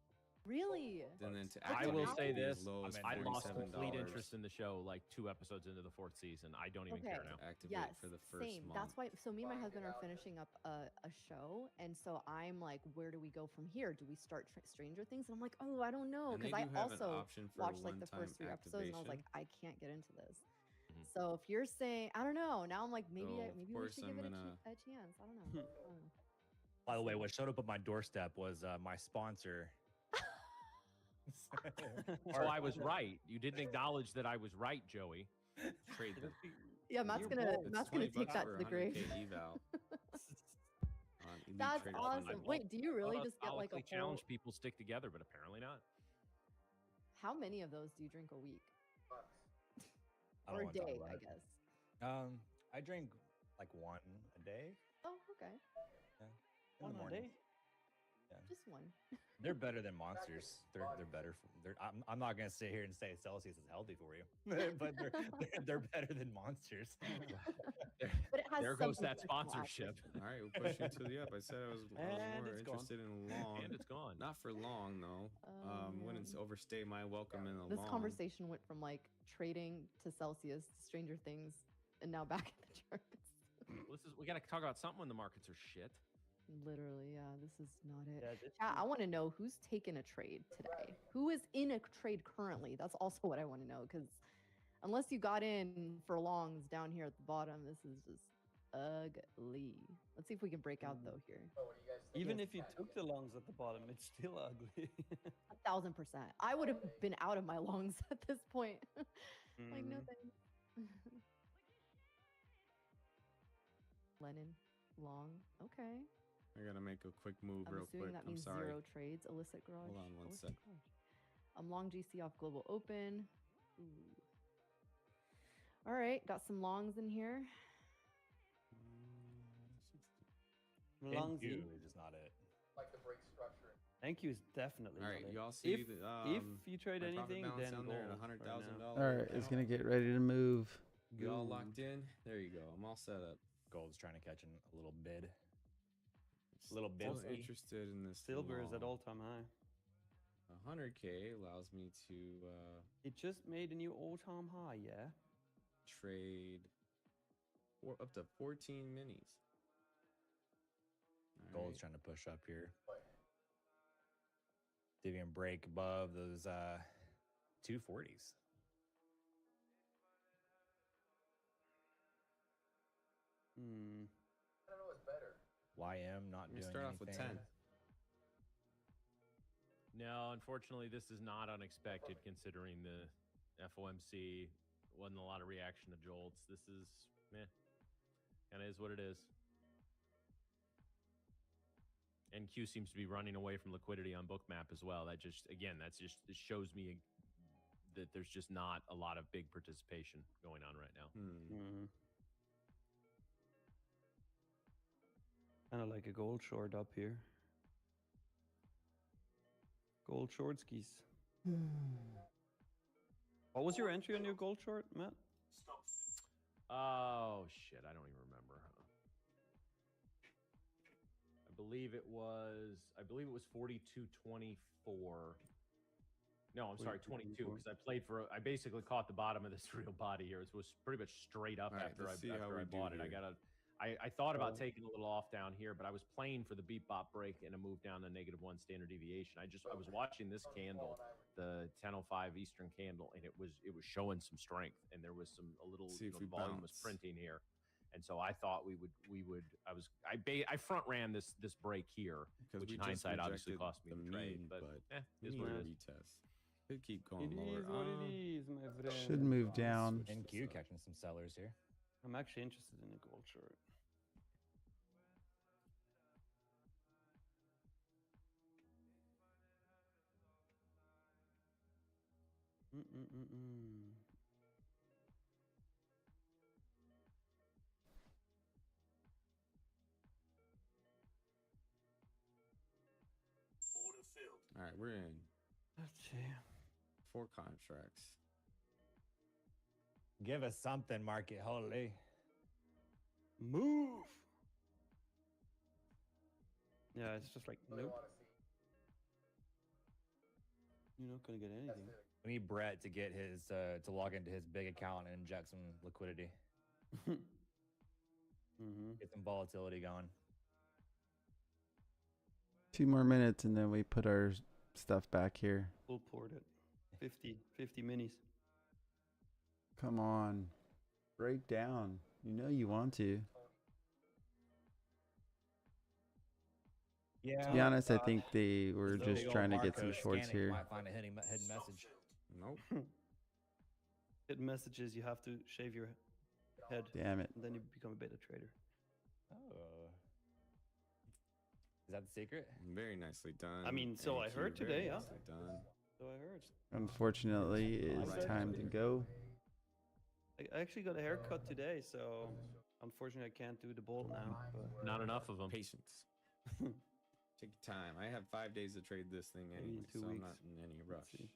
Really? And then to I Active will now? say activate this: as low as I lost $47. complete interest in the show like 2 episodes into the 4th season. I don't even care Okay. now. Activate Yes, for the first same. month. That's why. So me and my husband are finishing up a show, and so I'm like, where do we go from here? Do we start Stranger Things? And I'm like, oh, I don't know, And they because I do have an also option for watched like the one-time first 3 episodes, and I was like, activation. I can't get into this. Mhm. So if you're saying, I don't know, now I'm like, maybe So, of maybe we course, should give I'm it gonna- a chance. I don't know. I don't know. By the way, what showed up at my doorstep was my sponsor. So I was right. You didn't acknowledge that I was right, Joey. Trade them. Yeah, Matt's You're gonna bold. It's Matt's gonna 20 take bucks that for to a the grave. 100K eval on Elite That's Trader awesome. Funding. Wait, do you really Well, just get like a publicly whole? challenge people stick together, but apparently not. How many of those do you drink a week I don't or a wanna talk day? about I it. guess. I drink like one a day. Oh, okay. In One the a morning. day? Just one. They're better than monsters. They're better. I'm not gonna sit here and say Celsius is healthy for you, but they're better than monsters. But it has There goes something that special after. sponsorship. All right, we'll push you to the up. I said I was And more it's gone. interested in long. And it's gone. Not for long though. Wouldn't man. overstay my welcome in the This long. conversation went from like trading to Celsius to Stranger Things, and now back in the charts. We got to talk about something when the markets are shit. Literally, yeah. This is not it. Yeah, this Chat, is- I want to know who's taken a trade today. Who is in a trade currently? That's also what I want to know, because unless you got in for longs down here at the bottom, this is just ugly. Let's see if we can break out though here. Even Yes. if you took the longs at the bottom, it's still ugly. 1,000%. I would have been out of my longs at this point. Like no Mhm. thanks. Lennon, long. Okay. I gotta make a quick move I'm real assuming quick. that I'm means sorry. 0 trades. Illicit garage. Hold on one illicit sec. garage. I'm long GC off global open. Ooh. All right, got some longs in here. Longs NQ in. is just not it. Like the break structure. Thank you is definitely. All right, not it. y'all see if, the if you trade my profit anything, balance then down there at gold right $100,000. now. All right, it's gonna get ready to move. You all Gold. locked in? There you go. I'm all set up. Gold's trying to catch a little bid. Little Still bid. interested in this. Silver is at long. all-time high. 100K allows me to It just made a new all-time high. Yeah. trade up to 14 minis. All Gold's right. trying to push up here. See if we can break above those 240s. YM not You doing start off with anything. 10. No, unfortunately, this is not unexpected considering the FOMC wasn't a lot of reaction to jolts. This is, kind of is what it is. And Q seems to be running away from liquidity on Bookmap as well. That just, again, it shows me that there's just not a lot of big participation going on right now. Kind of like a gold short up here. Gold short skis. What was your entry on your gold short, Matt? Oh shit, I don't even remember. I believe it was 42.24. No, I'm sorry, 22, because I basically caught the bottom of this real body here. It was pretty much straight up after I bought it. I thought about taking a little off down here, but I was playing for the beat bop break and a move down to -1 standard deviation. I was watching this candle, the 10:05 Eastern candle, and it was showing some strength, and there was a little volume was printing here, and so I thought we would. I front ran this break here, which in hindsight obviously cost me the trade, but is what it is. Retest. Could keep going It lower. is what it is, my friend. Should move down. NQ catching some sellers here. I'm actually interested in a gold short. All right, we're in. Let's see. 4 contracts. Give us something, market. Holy. Move. Yeah, it's just like, nope. You're not going to get anything. We need Brett to get his to log into his big account and inject some liquidity. Get some volatility going. 2 more minutes and then we put our stuff back here. Full port it. 50 minis. Come on. Break down. You know you want to. Yeah. To be honest, I think they were just trying to get some shorts here. Might find a hidden message. Nope. Hidden messages, you have to shave your head. Damn it. And then you become a beta trader. Oh. Is that the secret? Very nicely done. I mean, so I heard today, yeah. Nicely done. So I heard. Unfortunately, it's time to go. I actually got a haircut today, so unfortunately I can't do the bolt now. But Not enough of them. Patience. Take your time. I have 5 days to trade this thing Maybe anyway, 2 so I'm weeks. not in any rush. see.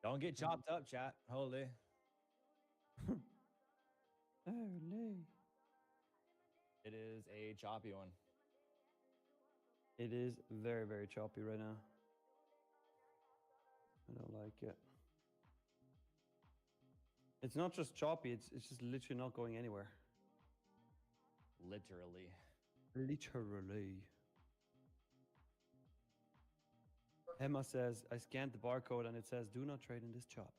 Don't get chopped up, chat. Holy. Holy. It is a choppy one. It is very, very choppy right now. I don't like it. It's not just choppy, it's just literally not going anywhere. Literally. Literally. Emma says, I scanned the barcode and it says, do not trade in this chop.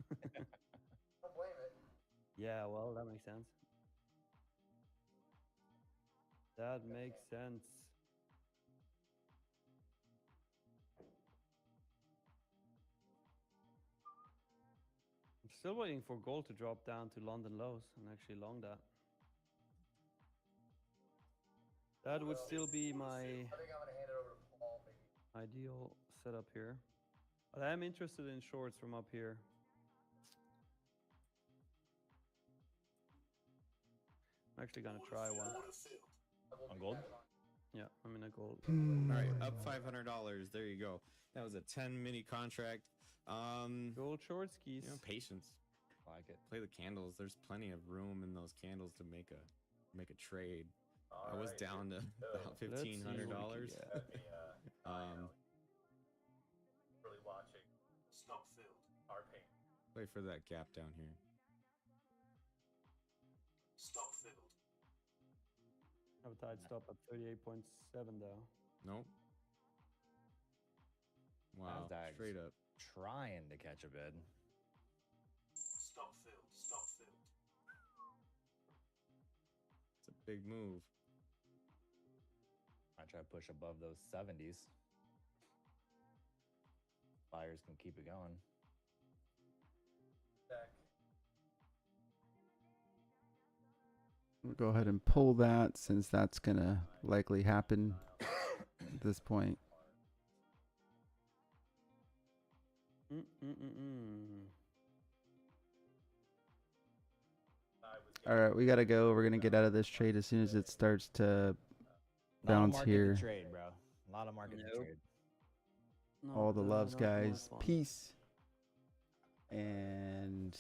Don't blame it. Yeah, well, that makes sense. That makes sense. I'm still waiting for gold to drop down to London lows and actually long that. That would still be my I think I'm gonna hand it over to Paul. Maybe. ideal setup here. But I am interested in shorts from up here. I'm actually gonna try one. On gold? Yeah, I'm in a gold. All right, up $500. There you go. That was a 10 mini contract. Gold short skis. You know, patience. I like it. Play the candles. There's plenty of room in those candles to make a trade. I was down to about $1,500. That'd be, really watching. Snow filled. Our paint. Play for that gap down here. Snow filled. Have a tight stop at 38.7 though. Nope. Wow. Nasdaq's Straight up. Trying to catch a bid. It's a big move. I try to push above those 70s. Buyers can keep it going. We'll go ahead and pull that since that's gonna likely happen at this point. All right, we gotta go. We're gonna get out of this trade as soon as it starts to bounce here. Trade, bro. Not a market to trade. All the loves, guys. Peace. And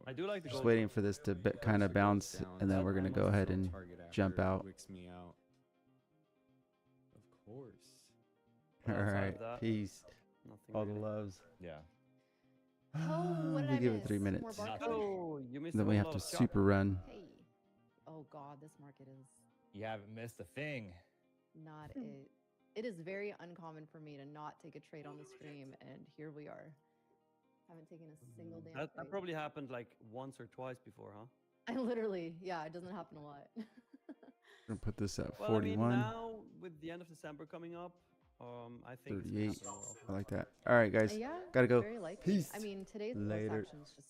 I do like the just waiting for this to kind of bounce, and then we're gonna go ahead and jump out. Wicks me out. Of course. All right, peace. All the loves. Yeah. Oh, what did we I give miss? it 3 minutes. More barcode? Oh, you missed Then we have to super run. Hey. Oh God, this market is You haven't missed a thing. not it. It is very uncommon for me to not take a trade on the stream, and here we are. Haven't taken a single damn That trade. probably happened like once or twice before, huh? I literally, yeah, it doesn't happen a lot. We're gonna put this at Well, 41. I mean, now with the end of December coming up, I think 38. it's gonna happen more often. I like that. All right, guys. Yeah, Gotta go. very likely. Peace. I mean, today's Later. action's just